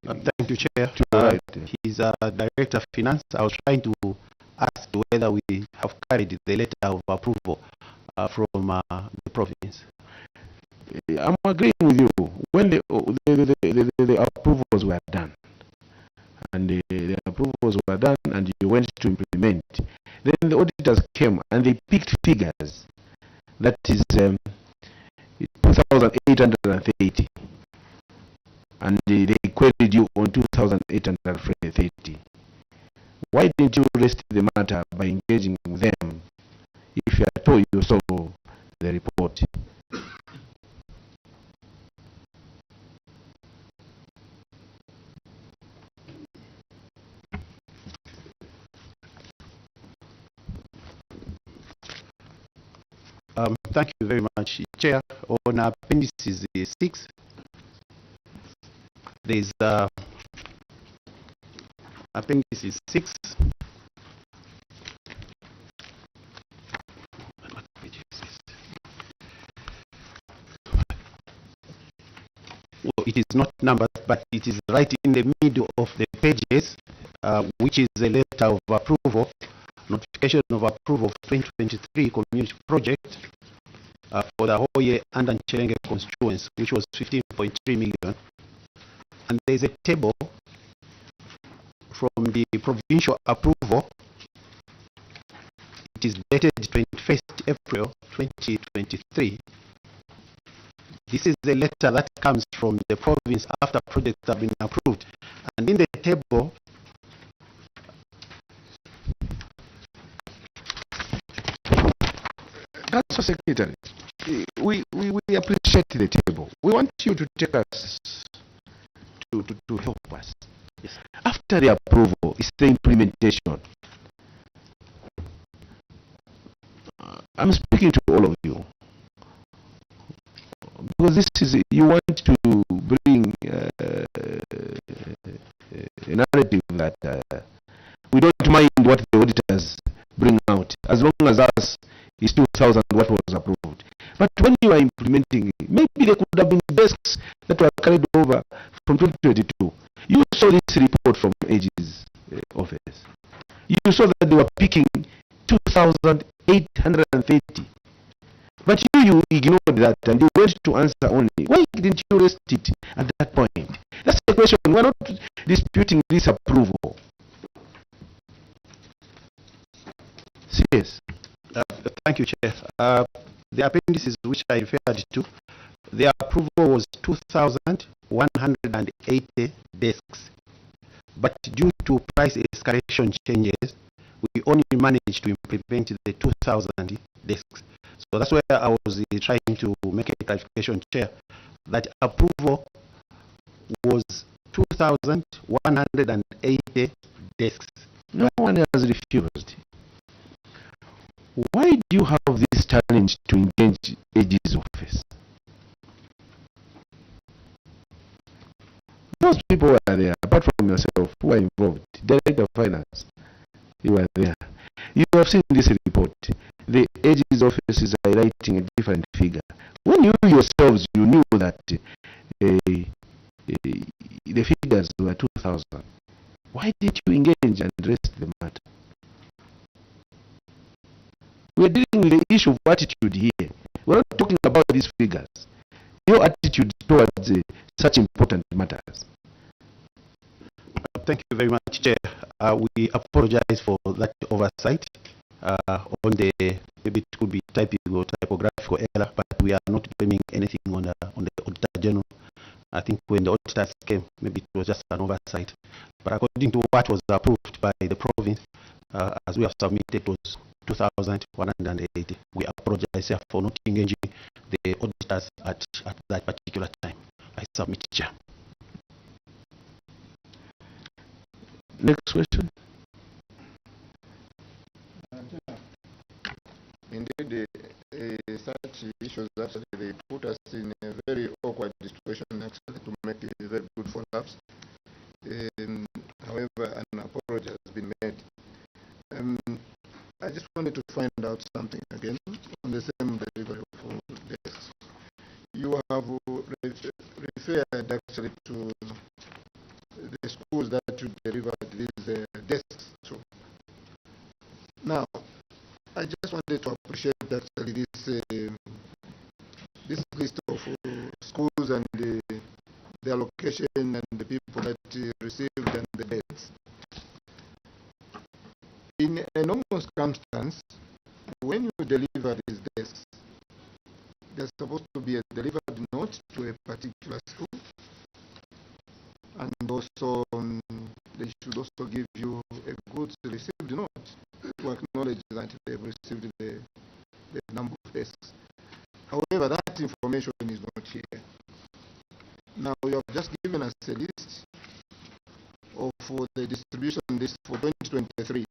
Thank you, Chair. Right. He's a Director of Finance. I was trying to ask whether we have carried the letter of approval from the province. I'm agreeing with you. When the approvals were done, and the approvals were done, and you went to implement, then the auditors came and they picked figures. That is 2,830. And they queried you on 2,830. Why didn't you rest the matter by engaging with them if you are told you saw the report? Thank you very much, Chair. On appendices 6, there is appendices 6. Well, it is not numbered, but it is right in the middle of the pages, which is a letter of approval, notification of approval of 2023 community project for the whole year under NCHELENGE constituency, which was 15.3 million. And there is a table from the provincial approval. It is dated 21st April 2023. This is the letter that comes from the province after projects have been approved. And in the table, Council Secretary, we appreciate the table. We want you to take us to help us. Yes. After the approval, it's the implementation. I'm speaking to all of you because this is, you want to bring a narrative that we don't mind what the auditors bring out as long as us is 2,000 what was approved. But when you are implementing, maybe there could have been desks that were carried over from 2022. You saw this report from AG's office. You saw that they were picking 2,830. But you ignored that and you went to answer only. Why didn't you rest it at that point? That's the question. We're not disputing this approval. Yes. Thank you, Chair. The appendices which I referred to, the approval was 2,180 desks. But due to price escalation changes, we only managed to implement the 2,000 desks. So that's where I was trying to make a clarification, Chair, that approval was 2,180 desks. No one has refused. Why do you have this challenge to engage AG's office? Those people were there, apart from yourself, who are involved. Director of Finance, you were there. You have seen this report. The AG's office is highlighting a different figure. When you yourselves, you knew that the figures were 2,000. Why did you engage and address the matter? We're dealing with the issue of attitude here. We're not talking about these figures. Your attitude towards such important matters. Thank you very much, Chair. We apologize for that oversight on the, maybe it could be typing or typographical error, but we are not blaming anything on the Auditor General. I think when the auditors came, maybe it was just an oversight. But according to what was approved by the province, as we have submitted, was 2,180. We apologize here for not engaging the auditors at that particular time. I submit, Chair. Next question. Indeed, However, an apology has been made. I just wanted to find out something again on the same delivery of desks. You have referred actually to the schools that you delivered these desks to. Now, I just wanted to appreciate actually this list of schools and the allocation and the people that received and the dates. In a normal circumstance, when you deliver these desks, there's supposed to be a delivered note to a particular school, and also they should also give you a goods received note to acknowledge that they've received the number of desks. However, that information is not here. Now, you have just given us a list of the distribution list for 2023,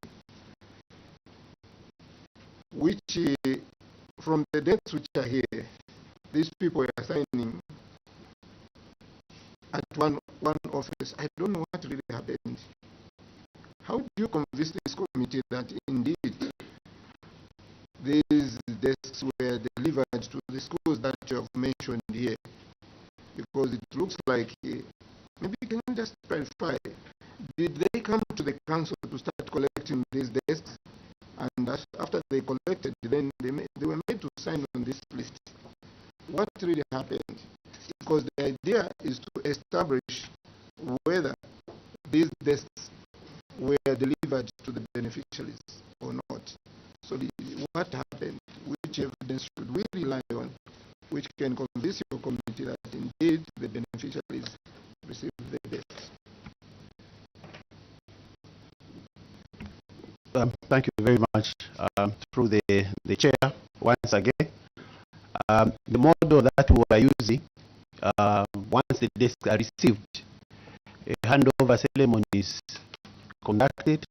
which from the dates which are here, these people are signing at one office. I don't know what really happened. How do you convince this committee that indeed these desks were delivered to the schools that you have mentioned here? Because it looks like, maybe can you just clarify, did they come to the council to start collecting these desks? And after they collected, then they were made to sign on this list. What really happened? Because the idea is to establish whether these desks were delivered to the beneficiaries or not. So what happened? Which evidence should we rely on, which can convince your committee that indeed the beneficiaries received the desks? Thank you very much. Through the chair, once again, the model that we are using, once the desks are received, a handover ceremony is conducted,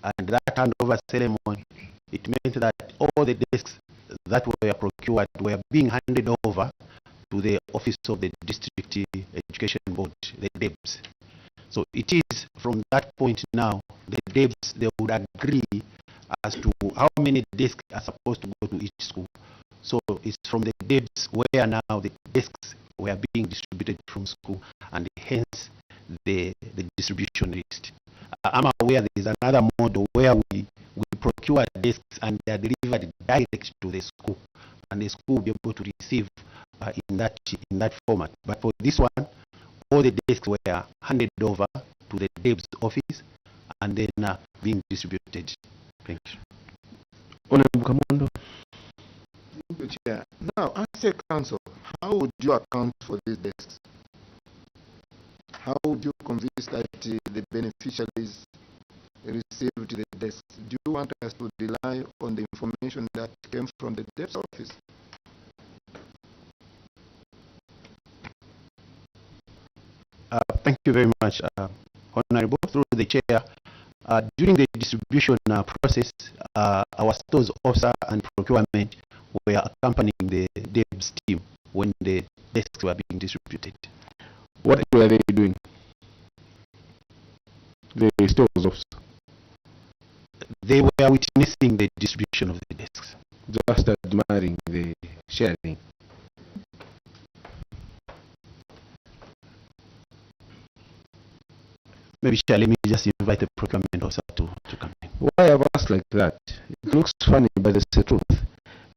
and that handover ceremony, it meant that all the desks that were procured were being handed over to the office of the District Education Board, the DEBs. So it is from that point now, the DEBs, they would agree as to how many desks are supposed to go to each school. So it's from the DEBs where now the desks were being distributed from school, and hence the distribution list. I'm aware there is another model where we procure desks and they are delivered direct to the school, and the school will be able to receive in that format. But for this one, all the desks were handed over to the DEB's office and then being distributed. Thank you. Honorable Kamondo. Thank you, Chair. Now, as a council, how would you account for these desks? How would you convince that the beneficiaries received the desks? Do you want us to rely on the information that came from the DEB's office? Thank you very much, Honorable. Through the chair, during the distribution process, our stores officer and procurement were accompanying the DEB's team when the desks were being distributed. What were they doing? The stores officer? They were witnessing the distribution of the desks. Just admiring the sharing. Maybe let me just invite the procurement officer to come in. Why I've asked like that? It looks funny, but it's the truth.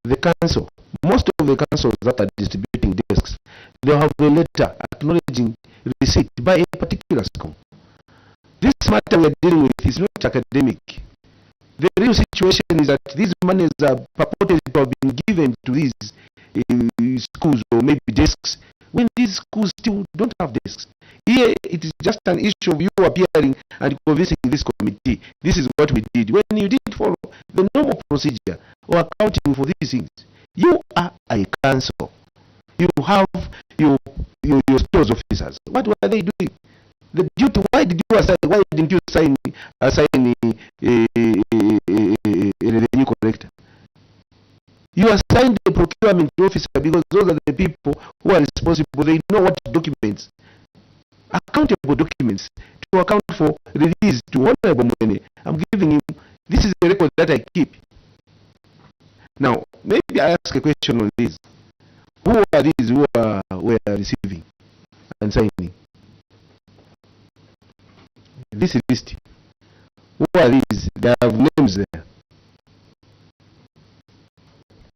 The council, most of the councils that are distributing desks, they have a letter acknowledging receipt by a particular school. This matter we are dealing with is not academic. The real situation is that these monies are purported to have been given to these schools or maybe desks, when these schools still don't have desks. Here it is just an issue of you appearing and convincing this committee, this is what we did, when you didn't follow the normal procedure or accounting for these things. You are a council. You have your stores officers. What were they doing? The duty, why didn't you assign a revenue collector? You assigned the procurement officer because those are the people who are responsible. They know what documents accountable documents to account for release to Honorable Mwene. I'm giving him, this is the record that I keep. Now, maybe I ask a question on this. Who are these who were receiving and signing? This list. Who are these? They have names there.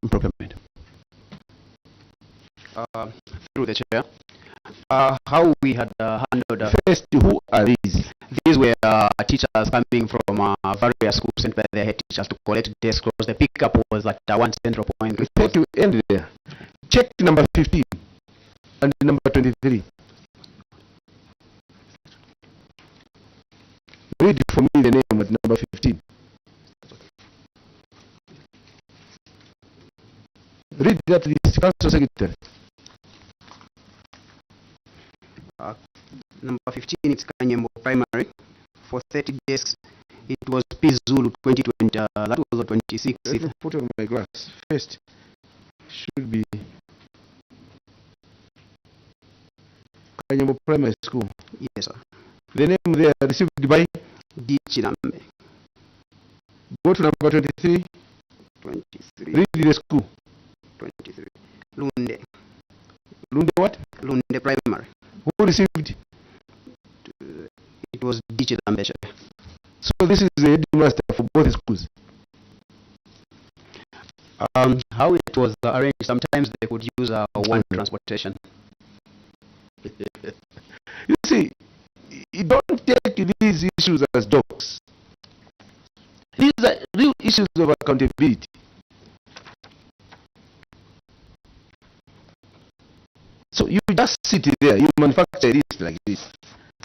Procurement. Through the chair. How we had handled first, who are these? These were teachers coming from various schools sent by their head teachers to collect desk scrolls. The pickup was at one central point. Take to end there. Check number 15 and number 23. Read for me the name at number 15. Read that list, Council Secretary. Number 15, it's Kanyembo Primary. For 30 desks, it was P Zulu 2020. That was the 26th. Let me put on my glass. First, should be Kanyembo Primary School. Yes, sir. The name there received by D. Chilambe. Go to number 23. 23. Read the school. 23. Lunde. Lunde what? Lunde Primary. Who received? It was D. Chilambe. So this is the headmaster for both schools. How it was arranged, sometimes they could use one transportation. You see, you don't take these issues as jokes. These are real issues of accountability. So you just sit there, you manufacture this like this.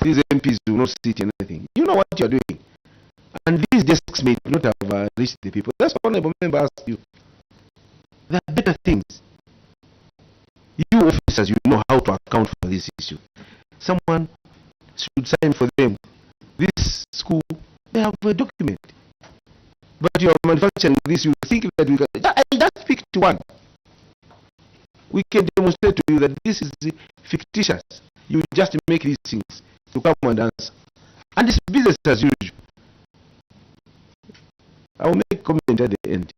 These MPs do not sit in anything. You know what you are doing. And these desks may not have reached the people. That's what Honorable Member asked you. There are better things. You officers, you know how to account for this issue. Someone should sign for them. This school, they have a document. But you are manufacturing this, you think that we can... I just pick to one. We can demonstrate to you that this is fictitious. You just make these things to come and answer. And it's business as usual. I will make a comment at the end.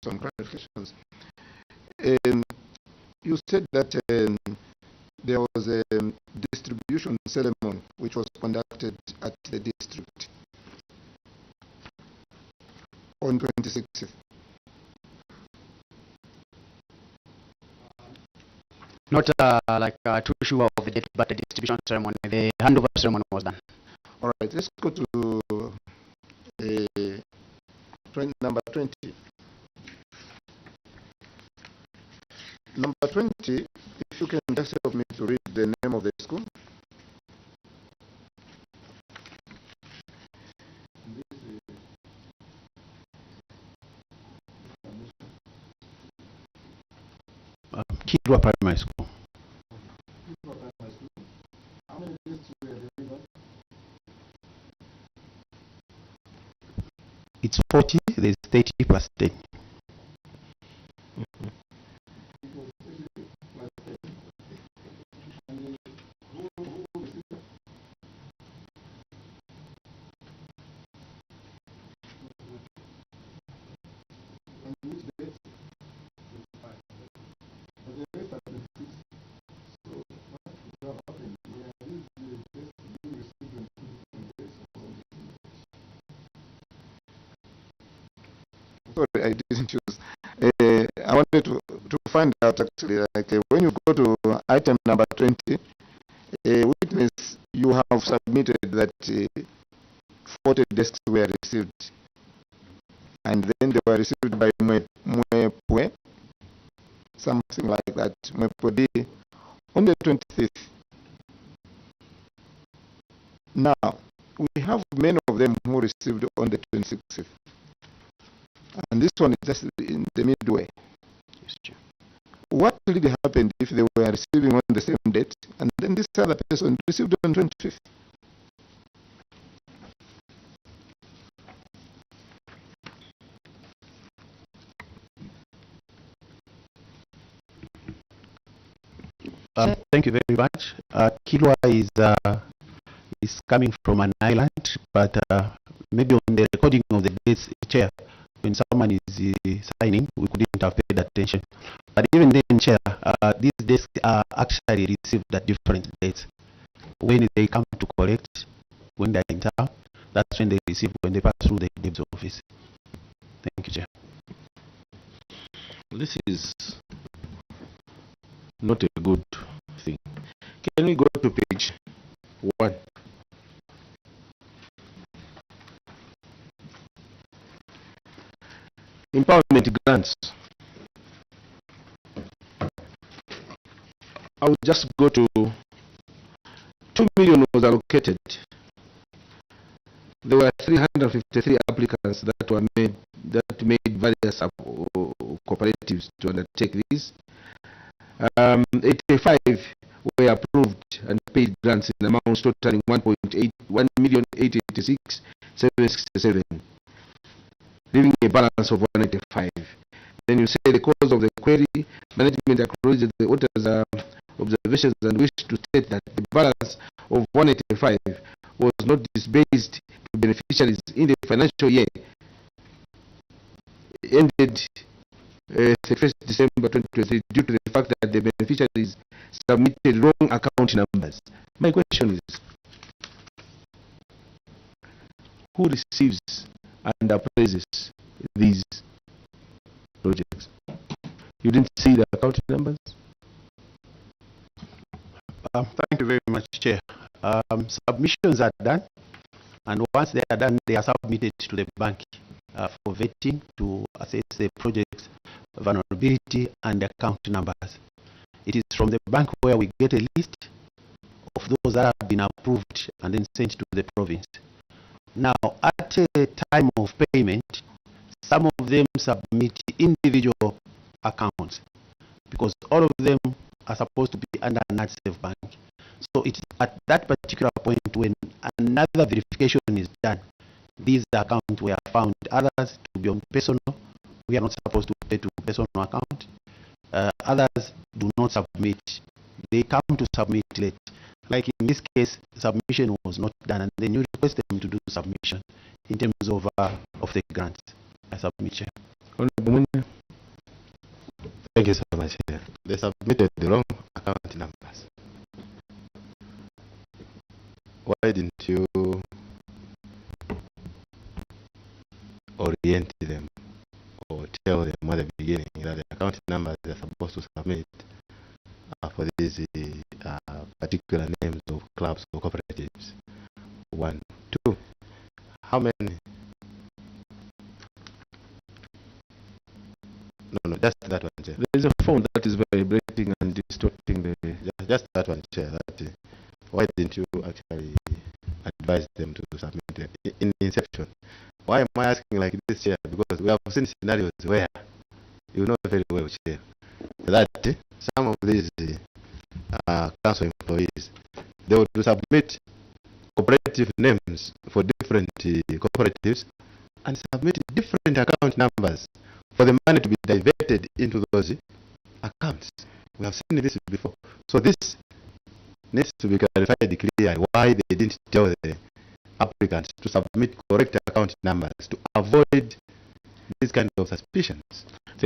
Some clarifications. You said that there was a distribution ceremony which was conducted at the district on 26th. Not like too sure of the date, but the distribution ceremony, the handover ceremony was done. All right, let's go to number 20. Number 20, if you can just help me to read the name of the school. Kidwa Primary School. It's 40, there's 30 plus 10. Sorry, I didn't choose. I wanted to find out actually, like when you go to item number 20, witness, you have submitted that 40 desks were received, and then they were received by Mwepwe, something like that, Mwepwe D, on the 25th. Now, we have many of them who received on the 26th. And this one is just in the midway. What really happened if they were receiving on the same date and then this other person received on 25th? Thank you very much. Kilwa is coming from an island, but maybe on the recording of the dates, Chair, when someone is signing, we couldn't have paid attention. But even then, Chair, these dates are actually received at different dates. When they come to collect, when they're in town, that's when they receive, when they pass through the deb's office. Thank you, Chair. This is not a good thing. Can we go to page 1? Empowerment grants. I will just go to 2 million was allocated. There were 353 applicants that made various cooperatives to undertake this. 85 were approved and paid grants in amounts totaling 1,886,767, leaving a balance of 185. Then you say the cause of the query, management acknowledges the author's observations and wish to state that the balance of 185 was not disbursed to beneficiaries in the financial year ended 31st December 2023 due to the fact that the beneficiaries submitted wrong account numbers. My question is, who receives and appraises these projects? You didn't see the account numbers? Thank you very much, Chair. Submissions are done, and once they are done, they are submitted to the bank for vetting to assess the project's vulnerability and account numbers. It is from the bank where we get a list of those that have been approved and then sent to the province. Now, at a time of payment, some of them submit individual accounts because all of them are supposed to be under a NatSafe bank. So it's at that particular point when another verification is done, these accounts were found, others to be on personal. We are not supposed to pay to personal account. Others do not submit. They come to submit late. Like in this case, submission was not done, and then you request them to do submission in terms of the grants. I submit, Chair. Thank you so much. They submitted the wrong account numbers. Why didn't you orient them or tell them at the beginning that the account numbers they're supposed to submit for these particular names of clubs or cooperatives? 1, 2. How many? No, just that one, Chair. There is a phone that is vibrating and distorting the... Just that one, Chair. Why didn't you actually advise them to submit in inception? Why am I asking like this, Chair? Because we have seen scenarios where, you know very well, Chair, that some of these council employees, they would submit cooperative names for different cooperatives and submit different account numbers for the money to be diverted into those accounts. We have seen this before. So this needs to be clarified clearly why they didn't tell the applicants to submit correct account numbers to avoid these kind of suspicions.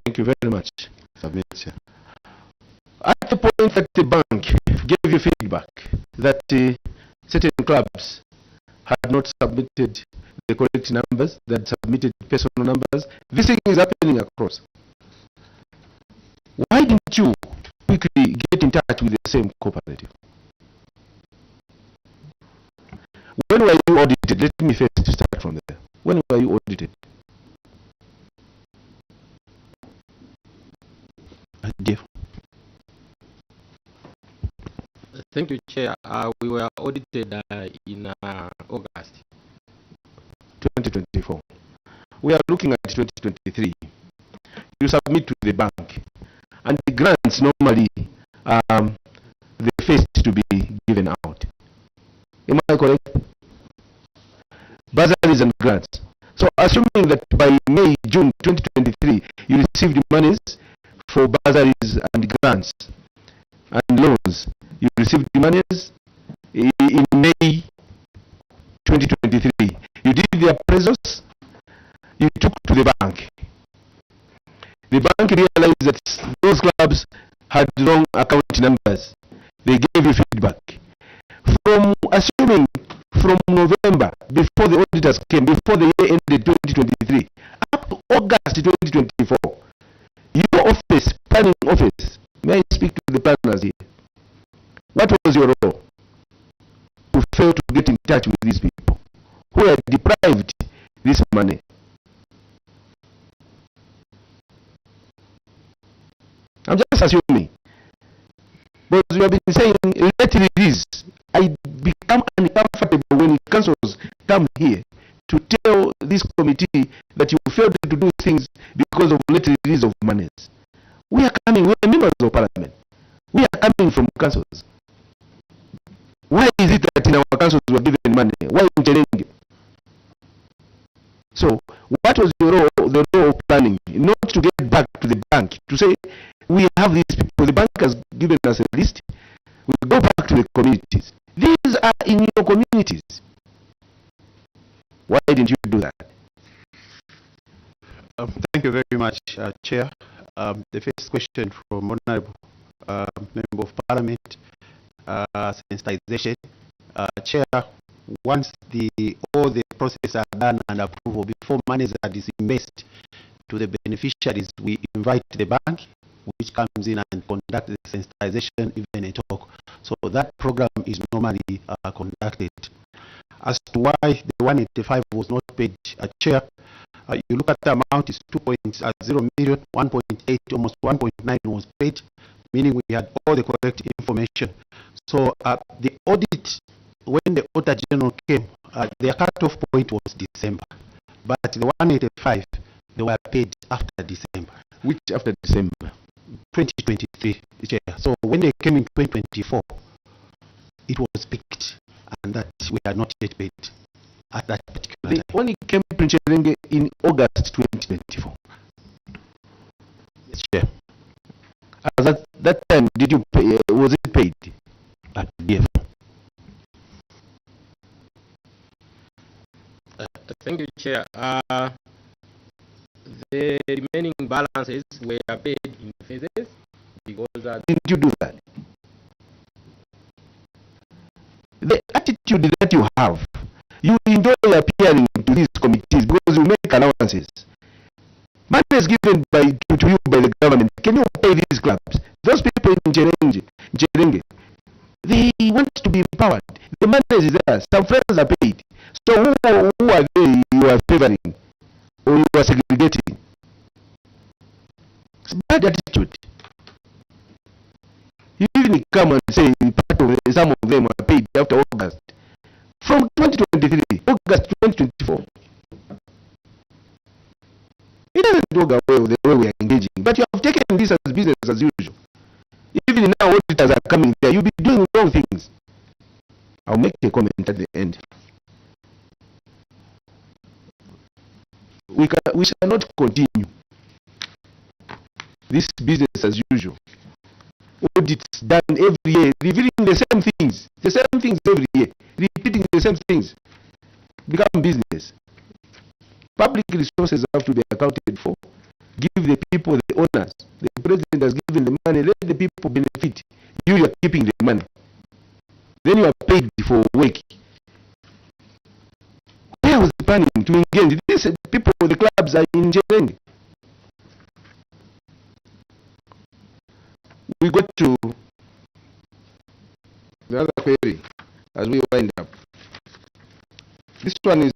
Thank you very much. Submit, Chair. At the point that the bank gave you feedback that certain clubs had not submitted the correct numbers, that submitted personal numbers, this thing is happening across. Why didn't you quickly get in touch with the same cooperative? When were you audited? Let me first start from there. When were you audited? Thank you, Chair. We were audited in August 2024. We are looking at 2023. You submit to the bank, and the grants normally the first to be given out. Am I correct? Bursaries and grants. So assuming that by May, June 2023, you received monies for bursaries and grants, and loans. You received the monies in May 2023. You did the appraisals, you took to the bank. The bank realized that those clubs had wrong account numbers. They gave you feedback. From assuming from November, before the auditors came, before the year ended 2023, up to August 2024, your office, planning office, may I speak to the planners here? What was your role? To fail to get in touch with these people who had deprived this money. I'm just assuming. But you have been saying, let release. I become uncomfortable when councils come here to tell this committee that you failed to do things because of late release of monies. We are members of parliament. We are coming from councils. Why is it that in our councils we are given money? Why in NCHELENGE? So, what was your role, the role of planning? Not to get back to the bank, to say, we have these people, the bank has given us a list, we go back to the communities. These are in your communities. Why didn't you do that? Thank you very much, Chair. The first question from Honorable Member of Parliament, sensitization. Chair, once all the processes are done and approval, before money are disbursed to the beneficiaries, we invite the bank, which comes in and conduct the sensitization, even a talk. So that program is normally conducted. As to why the 185 was not paid, Chair, you look at the amount is 2.0 million, 1.8, almost 1.9 was paid, meaning we had all the correct information. So the audit, when the Auditor General came, their cut-off point was December. But the 185, they were paid after December. Which after December? 2023, Chair. So when they came in 2024, it was picked, and that we are not yet paid at that particular time. They only came to NCHELENGE in August 2024. Yes, Chair. At that time, did you pay, was it paid? Yes. Thank you, Chair. The remaining balances were paid in phases because didn't you do that? The attitude that you have, you enjoy appearing to these committees because you make allowances. Money is given to you by the government. Can you pay these clubs? Those people in NCHELENGE, they want to be empowered. The money is there. Some friends are paid. So who are they you are favoring or you are segregating? It's bad attitude. You even come and say some of them are paid after August. From 2023, August 2024. It doesn't go away with the way we are engaging. But you have taken this as business as usual. Even now auditors are coming there, you'll be doing wrong things. I'll make a comment at the end. We shall not continue this business as usual. Audits done every year, revealing the same things every year, repeating the same things. Become business. Public resources have to be accounted for. Give the people the owners. The president has given the money, let the people benefit. You are keeping the money. Then you are paid for work. Where was the planning to engage? These people, the clubs are in NCHELENGE. We got to the other query as we wind up. This one is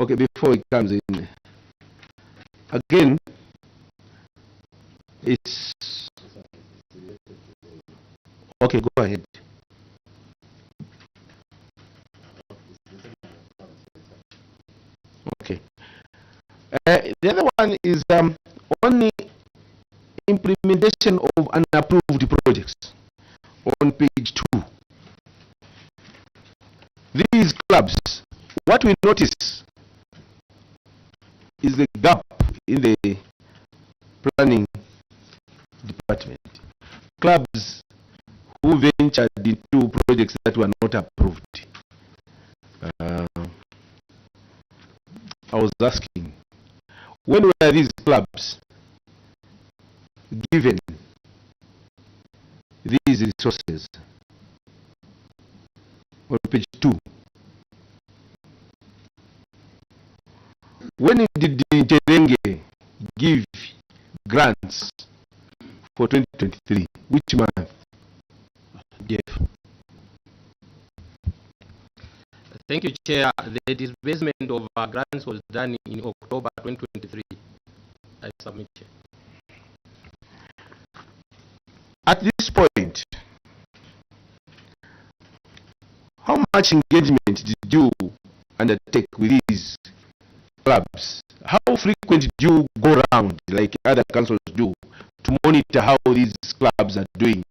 okay. Before it comes in, again, it's okay. Go ahead. Okay. The other one is only implementation of unapproved projects on page 2. These clubs, what we notice is the gap in the planning clubs who ventured into projects that were not approved. I was asking, when were these clubs given these resources? On page 2. When did NCHELENGE give grants for 2023? Which month? Jeff. Thank you, Chair. The disbursement of grants was done in October 2023. I submit, Chair. At this point, how much engagement did you undertake with these clubs? How frequent do you go around, like other councils do, to monitor how these clubs are doing?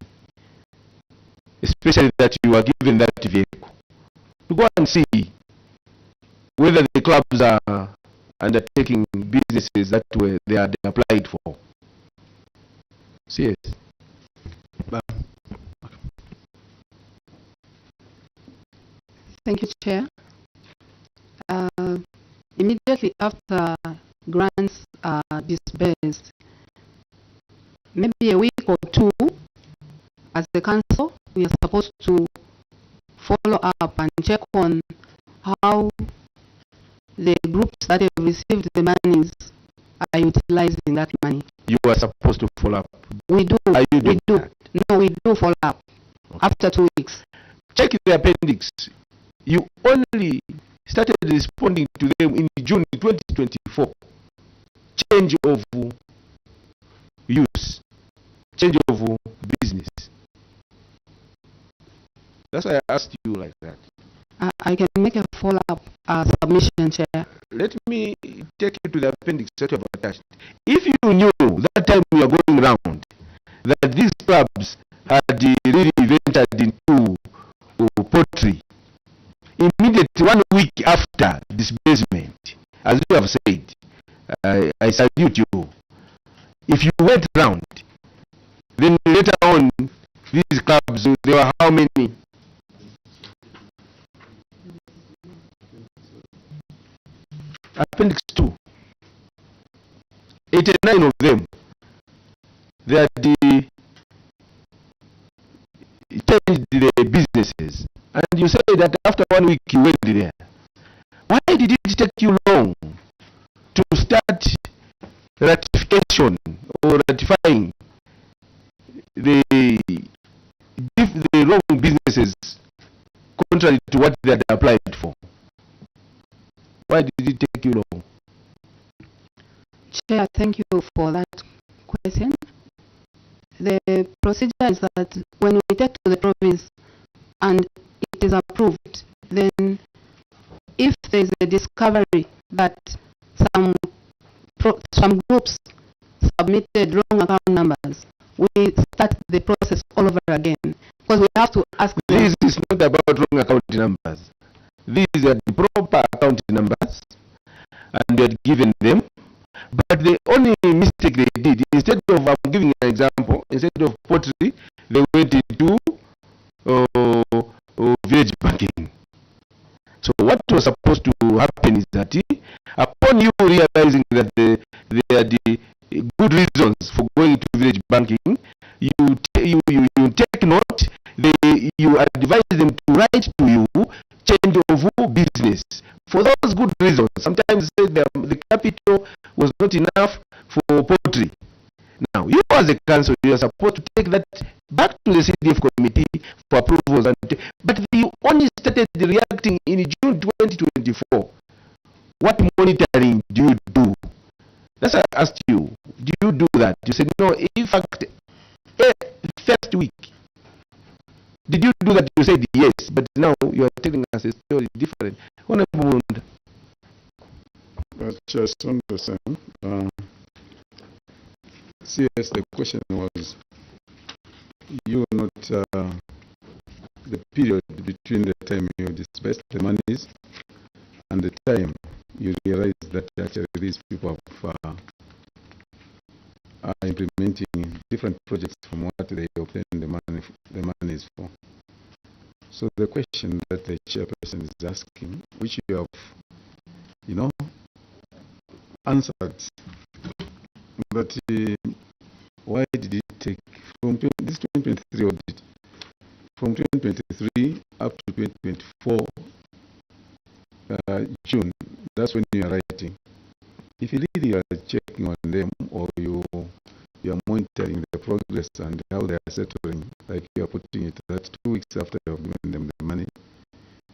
Especially that you are given that vehicle. To go and see whether the clubs are undertaking businesses that they are applied for. Yes. Thank you, Chair. Immediately after grants are disbursed, maybe a week or two, as the council, we are supposed to follow up and check on how the groups that have received the monies are utilizing that money. You are supposed to follow up. We do. Are you doing We do. that? No, we do follow up after 2 weeks. Check the appendix. You only started responding to them in June 2024. Change of use, change of business. That's why I asked you like that. I can make a follow-up submission, Chair. Let me take you to the appendix that you have attached. If you knew that time you are going round that these clubs had really ventured into poultry, immediately 1 week after disbursement, as you have said, I salute you. If you went round, then later on, these clubs, there were how many? Appendix 2. 89 of them, they are changed the businesses. And you say that after 1 week you went there. Why did it take you long to start ratification or ratifying the wrong businesses contrary to what they had applied for? Why did it take you long? Chair, thank you for that question. The procedure is that when we take to the province and it is approved, then if there is a discovery that some groups submitted wrong account numbers, we start the process all over again, because we have to ask them. This is not about wrong account numbers. These are the proper account numbers, and we had given them. But the only mistake they did, instead of, I'm giving an example, instead of poultry, they went into village banking. So what was supposed to happen is that upon you realizing that there are the good reasons for going to village banking, you take note, you advise them to write to you change of business for those good reasons. Sometimes the capital was not enough for poultry. Now, you as a council, you are supposed to take that back to the CDF committee for approvals. But you only started reacting in June 2024. What monitoring do you do? That's why I asked you, do you do that? You said no. In fact, first week. Did you do that? You said yes, but now you are telling us a story different. Honorable Munda. Just on the same. Yes, the question was, you not the period between the time you disbursed the monies and the time you realize that actually these people are implementing different projects from what they obtained So the question that the chairperson is asking, which you have, answered, but why did it take from this 2023 audit, from 2023 up to 2024 June? That's when you are writing. If you really are checking on them, or you are monitoring the progress and how they are settling, like you are putting it, that 2 weeks after you have given them the money,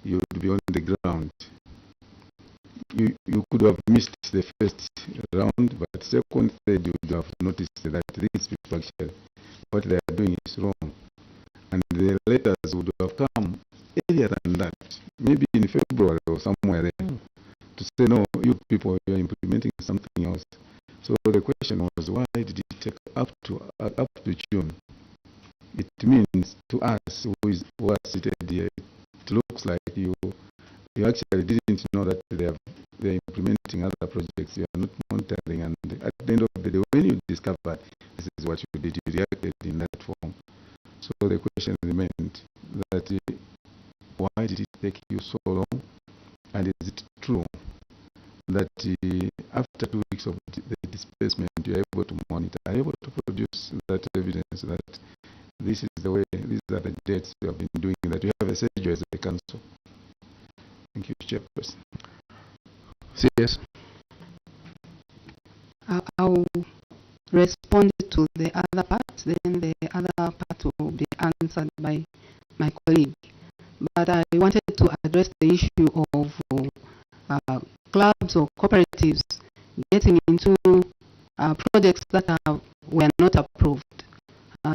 you would be on the ground. You could have missed the first round, but second, third, you would have noticed that these people actually, what they are doing is wrong. And the letters would have come earlier than that, maybe in February or somewhere there, to say, no, you people, you are implementing something else. So the question was, why did it take up to June? It means to us who are seated here, it looks like you actually didn't know that they are implementing other projects. You are not monitoring, and at the end of the day, when you discovered this is what you did, you reacted in that form. So the question remained that why did it take you so long, and is it true that after 2 weeks of the disbursement you are able to monitor, are able to produce that evidence that this is the way, these are the dates you have been doing, that you have a schedule as a council? Thank you, Chairperson. Yes. I'll respond to the other part, then the other part will be answered by my colleague. But I wanted to address the issue of clubs or cooperatives getting into projects that were not approved.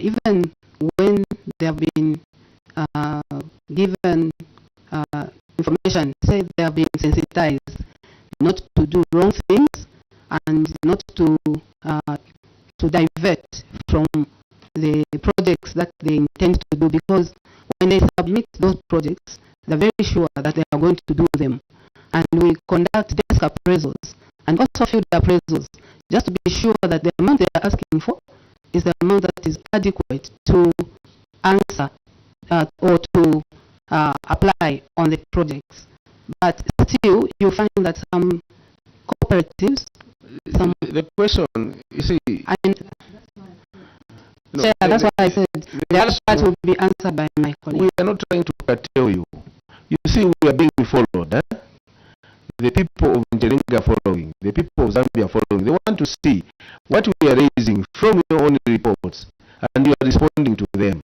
Even when they have been given information, say they have been sensitized not to do wrong things and not to divert from the projects that they intend to do, because when they submit those projects, they're very sure that they are going to do them. And we conduct desk appraisals and also field appraisals just to be sure that the amount they are asking for is the amount that is adequate to answer or to apply on the projects. But still, you find that some cooperatives, the question, you see, that's why I said the other part will be answered by my colleague. We are not trying to curtail you. You see, we are being followed. The people of NCHELENGE are following. The people of Zambia are following. They want to see what we are raising from your own reports, and you are responding to them.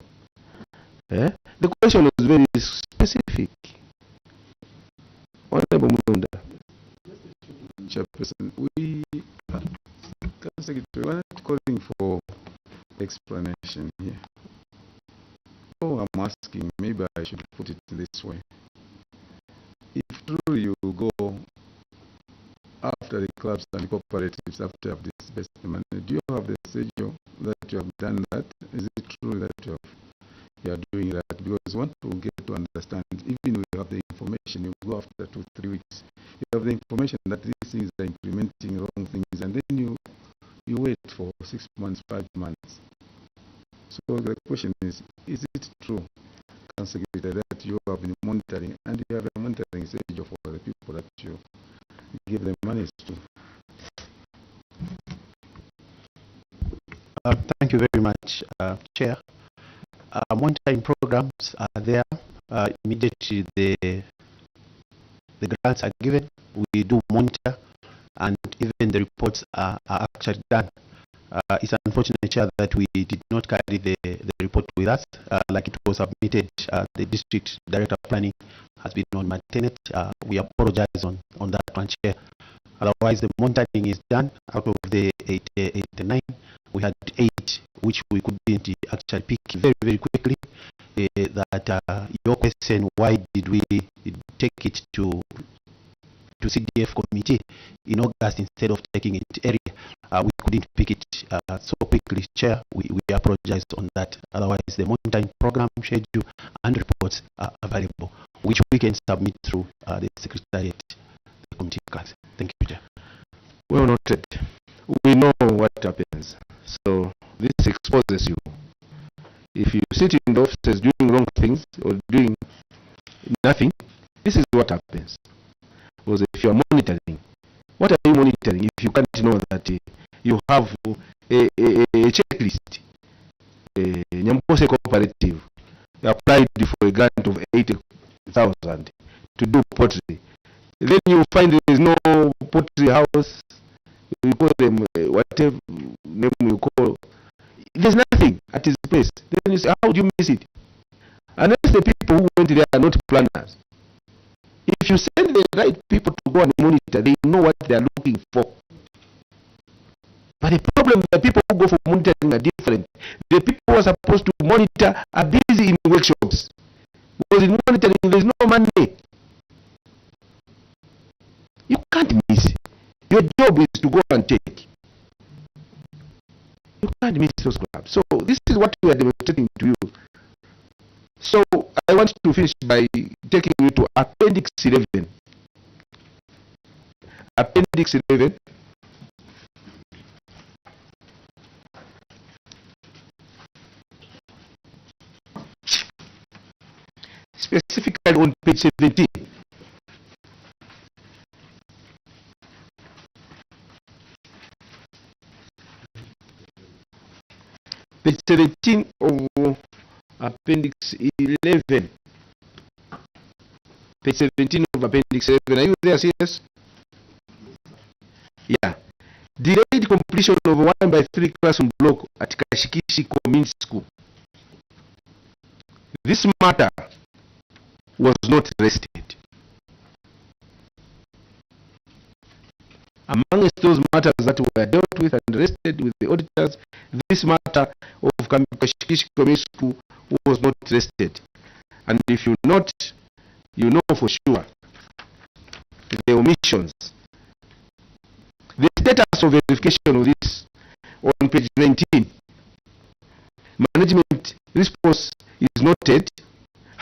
The question was very specific. Honorable Munda. Chairperson, we are calling for explanation here. Oh, I'm asking, maybe I should put it this way. If truly you go after the clubs and cooperatives after you have disbursed the money, do you have the schedule that you have done that? Is it true that you are doing that? Because we want to get to understand, even if you have the information, you go after 2-3 weeks. You have the information that these things are implementing wrong things, and then you wait for 6 months, 5 months. So the question is it true, Council Secretary, that you have been monitoring, and you have a monitoring schedule for the people that you give the money to? Thank you very much, Chair. Monitoring programs are there. Immediately the grants are given, we do monitor, and even the reports are actually done. It's unfortunate, Chair, that we did not carry the report with us, like it was submitted. The district director of planning has been on maternity. We apologize on that one, Chair. Otherwise, the monitoring is done. Out of the 89, we had 8, which we couldn't actually pick very, very quickly. That your question, why did we take it to CDF committee in August instead of taking it earlier? We couldn't pick it so quickly, Chair. We apologize on that. Otherwise, the monitoring program schedule and reports are available, which we can submit through the Secretariat, the committee cards. Thank you, Chair. Well noted. We know what happens. So this exposes you. If you sit in the offices doing wrong things or doing nothing, this is what happens. Because if you are monitoring, what are you monitoring if you can't know that you have a checklist? Nyambose Cooperative applied for a grant of 80,000 to do pottery. Then you find there is no pottery house. You call them whatever name you call. There's nothing at his place. Then you say, how do you miss it? Unless the people who went there are not planners. If you send the right people to go and monitor, they know what they are looking for. But the problem is the people who go for monitoring are different. The people who are supposed to monitor are busy in workshops. Because in monitoring, there is no money. You can't miss. Your job is to go and take. You can't miss those grabs. So this is what we are demonstrating to you. So I want to finish by taking you to Appendix 11. Appendix 11. Specifically on page 17. Page 17 of Appendix 11. Page 17 of Appendix 11. Are you there, CS? Yeah. Delayed completion of 1/3 classroom block at Kashikishi Community School. This matter was not rested. Amongst those matters that were dealt with and rested with the auditors, this matter of Kashikishi Community School was not rested. And if you not, you know for sure the omissions. The status of verification of this on page 19. Management response is noted.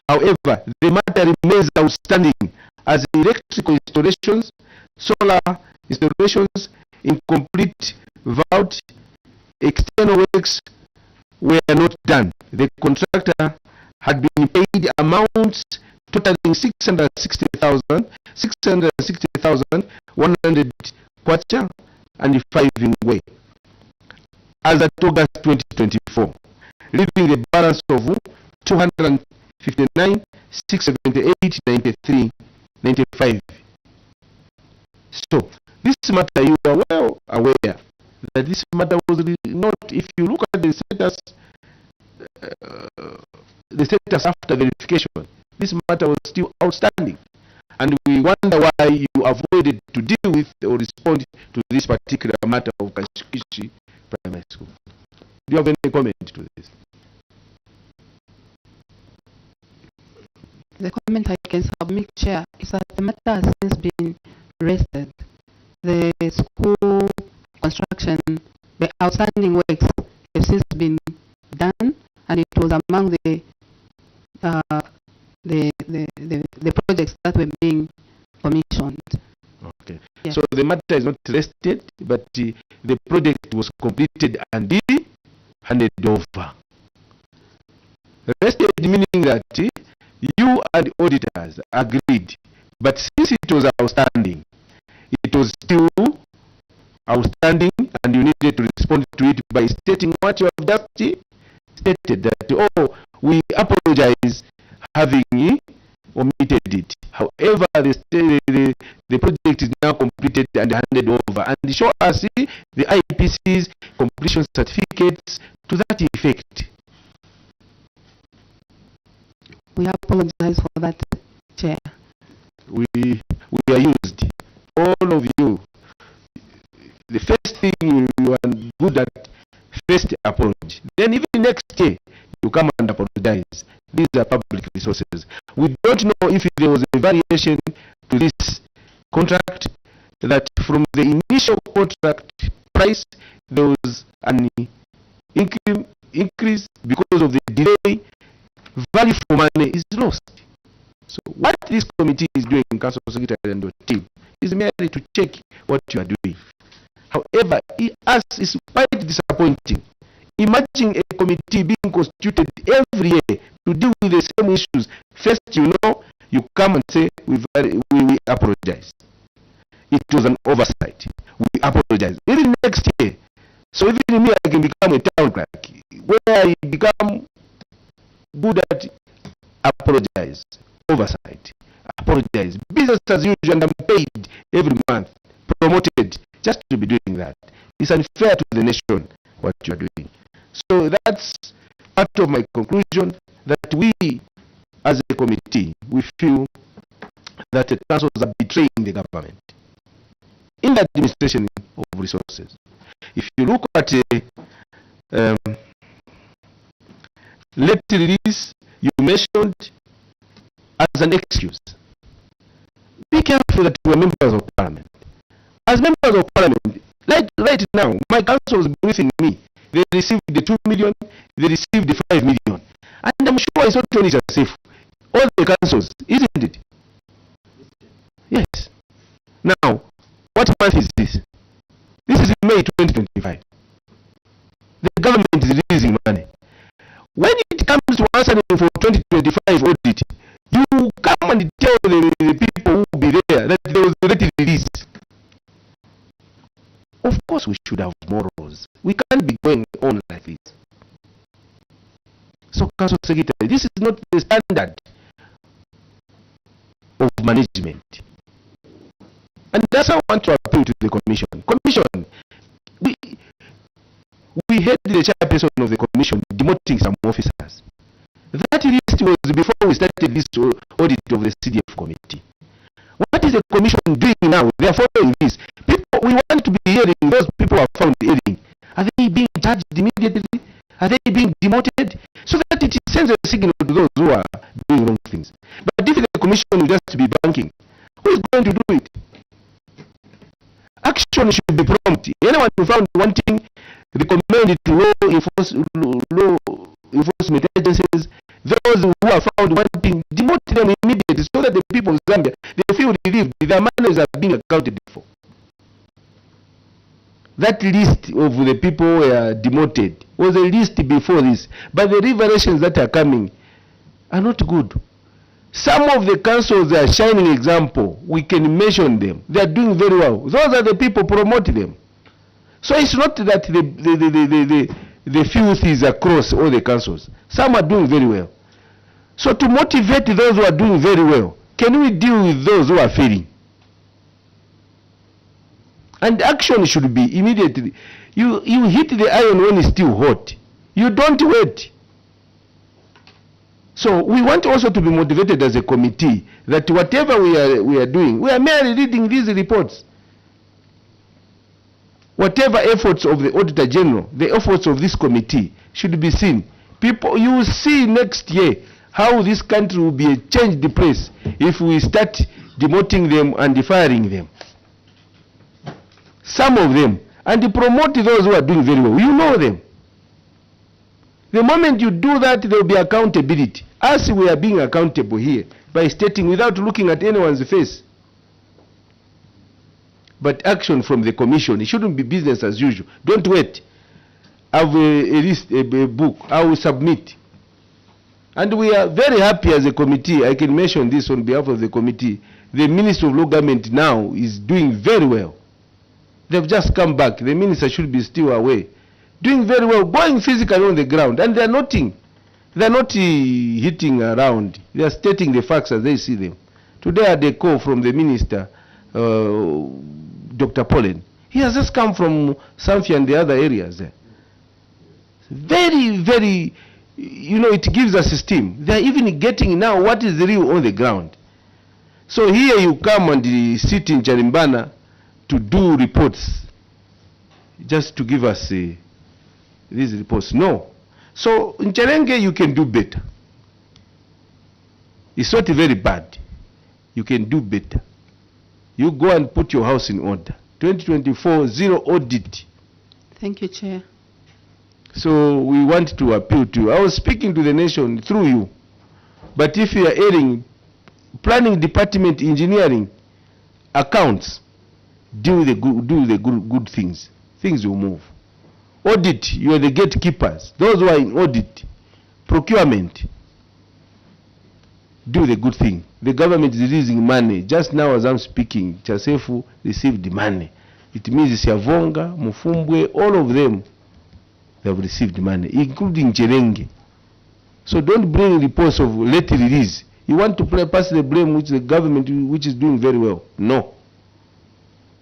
However, the matter remains outstanding as electrical installations, solar installations, incomplete vault, external works were not done. The contractor had been paid amounts totaling 660,100 kwacha and 5 ingwe as at August 2024, leaving a balance of 259,678,93,95. So this matter, you are well aware that this matter was not, if you look at the status after verification, this matter was still outstanding. And we wonder why you avoided to deal with or respond to this particular matter of Kashikishi Primary School. Do you have any comment to this? The comment I can submit, Chair, is that the matter has since been rested. The school construction, the outstanding works have since been done, and it was among the projects that were being commissioned. Okay. Yeah. So the matter is not rested, but the project was completed and handed over. Rested meaning that you and the auditors agreed, but since it was outstanding, it was still outstanding, and you needed to respond to it by stating what you have just stated, that, oh, we apologize having omitted it. However, the project is now completed and handed over, and show us the IPC's completion certificates to that effect. We apologize for that, Chair. We are used. All of you. The first thing you are good at, first apology. Then even next day, you come and apologize. These are public resources. We don't know if there was a variation to this contract, that from the initial contract price, there was an increase because of the delay. Value for money is lost. So what this committee is doing, Council Secretary and your team, is merely to check what you are doing. However, us is quite disappointing imagine a committee being constituted every year to deal with the same issues. First, you come and say, we apologize. It was an oversight. We apologize. Even next year. So even me, I can become a town clerk, where I become good at apologize, oversight, apologize. Business as usual, and I'm paid every month, promoted, just to be doing that. It's unfair to the nation what you are doing. So that's part of my conclusion, that we, as a committee, we feel that the councils are betraying the government in the administration of resources. If you look at late release, you mentioned as an excuse. Be careful that we are members of parliament. As members of parliament, right now, my councils briefing me. They received the 2 million, they received the 5 million. And I'm sure it's not only safe. All the councils, isn't it? Yes. Now, what month is this? This is May 2025. The government is releasing money. When it comes to answering for 2025 audit, you come and tell the people who will be there that there was already release. Of course we should have morals. We can't be going on like this. So, Council Secretary, this is not the standard of management. And that's how I want to appeal to the Commission. Commission, we had the chairperson of the Commission demoting some officers. That list was before we started this audit of the CDF committee. What is the Commission doing now? They are following this. People, we want to be hearing those people who are found erring. Are they being charged immediately? Are they being demoted? So that it sends a signal to those who are doing wrong things. But if the Commission will just be banking, who is going to do it? Action should be prompt. Anyone who found wanting, recommend it to law enforcement agencies. Those who are found wanting, demote them immediately so that the people of Zambia, they feel relieved. Their manners are being accounted for. That list of the people who were demoted was a list before this. But the revelations that are coming are not good. Some of the councils are shining example. We can mention them. They are doing very well. Those are the people promote them. So it's not that the filth is across all the councils. Some are doing very well. So to motivate those who are doing very well, can we deal with those who are failing? And action should be immediately. You hit the iron when it's still hot. You don't wait. So we want also to be motivated as a committee that whatever we are doing, we are merely reading these reports. Whatever efforts of the Auditor General, the efforts of this committee should be seen. People, you will see next year how this country will be a changed place if we start demoting them and firing them. Some of them, and promote those who are doing very well. You know them. The moment you do that, there will be accountability. As we are being accountable here by stating without looking at anyone's face. But action from the Commission, it shouldn't be business as usual. Don't wait. I have a list, a book. I will submit. And we are very happy as a committee. I can mention this on behalf of the committee. The Minister of Law Government now is doing very well. They've just come back. The Minister should be still away. Doing very well, going physically on the ground. And they're not hitting around. They are stating the facts as they see them. Today I had a call from the Minister, Dr. Pollen. He has just come from Samfia and the other areas there. Very, very, it gives us esteem. They're even getting now what is real on the ground. So here you come and sit in Charimbana to do reports, just to give us these reports. No. So in Chelenge you can do better. It's not very bad. You can do better. You go and put your house in order. 2024, zero audit. Thank you, Chair. So we want to appeal to you. I was speaking to the nation through you. But if you are erring, planning department, engineering, accounts, do the good things. Things will move. Audit, you are the gatekeepers. Those who are in audit, procurement, do the good thing. The government is releasing money. Just now as I'm speaking, Chasefu received money. It means Siavonga, Mufumbwe, all of them, they have received money, including Chelenge. So don't bring reports of late release. You want to pass the blame which the government, which is doing very well. No.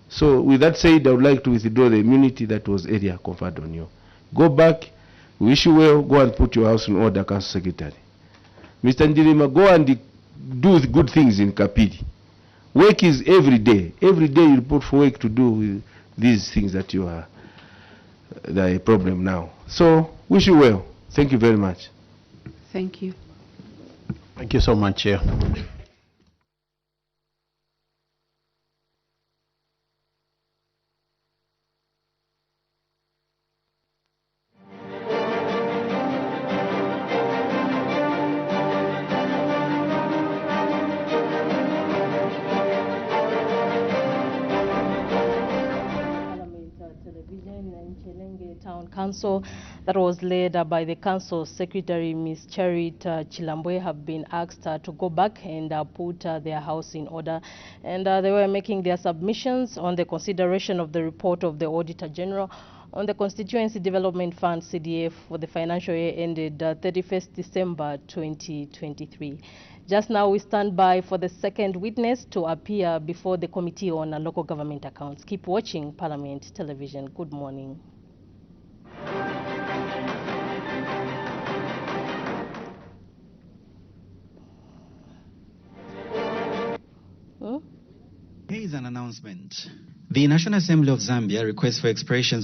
So with that said, I would like to withdraw the immunity that was earlier conferred on you. Go back, wish you well, go and put your house in order, Council Secretary. Mr. Njilima, go and do good things in Kapili. Work is every day. Every day you report for work to do with these things that you are the problem now. So wish you well. Thank you very much. Thank you. Thank you so much, Chair. Town Council that was led by the Council Secretary, Ms. Cherit Chilambwe, have been asked to go back and put their house in order. And they were making their submissions on the consideration of the report of the Auditor General on the Constituency Development Fund, CDF, for the financial year ended 31st December 2023. Just now we stand by for the second witness to appear before the Committee on Local Government Accounts. Keep watching Parliament Television. Good morning. Here is an announcement. The National Assembly of Zambia requests for expressions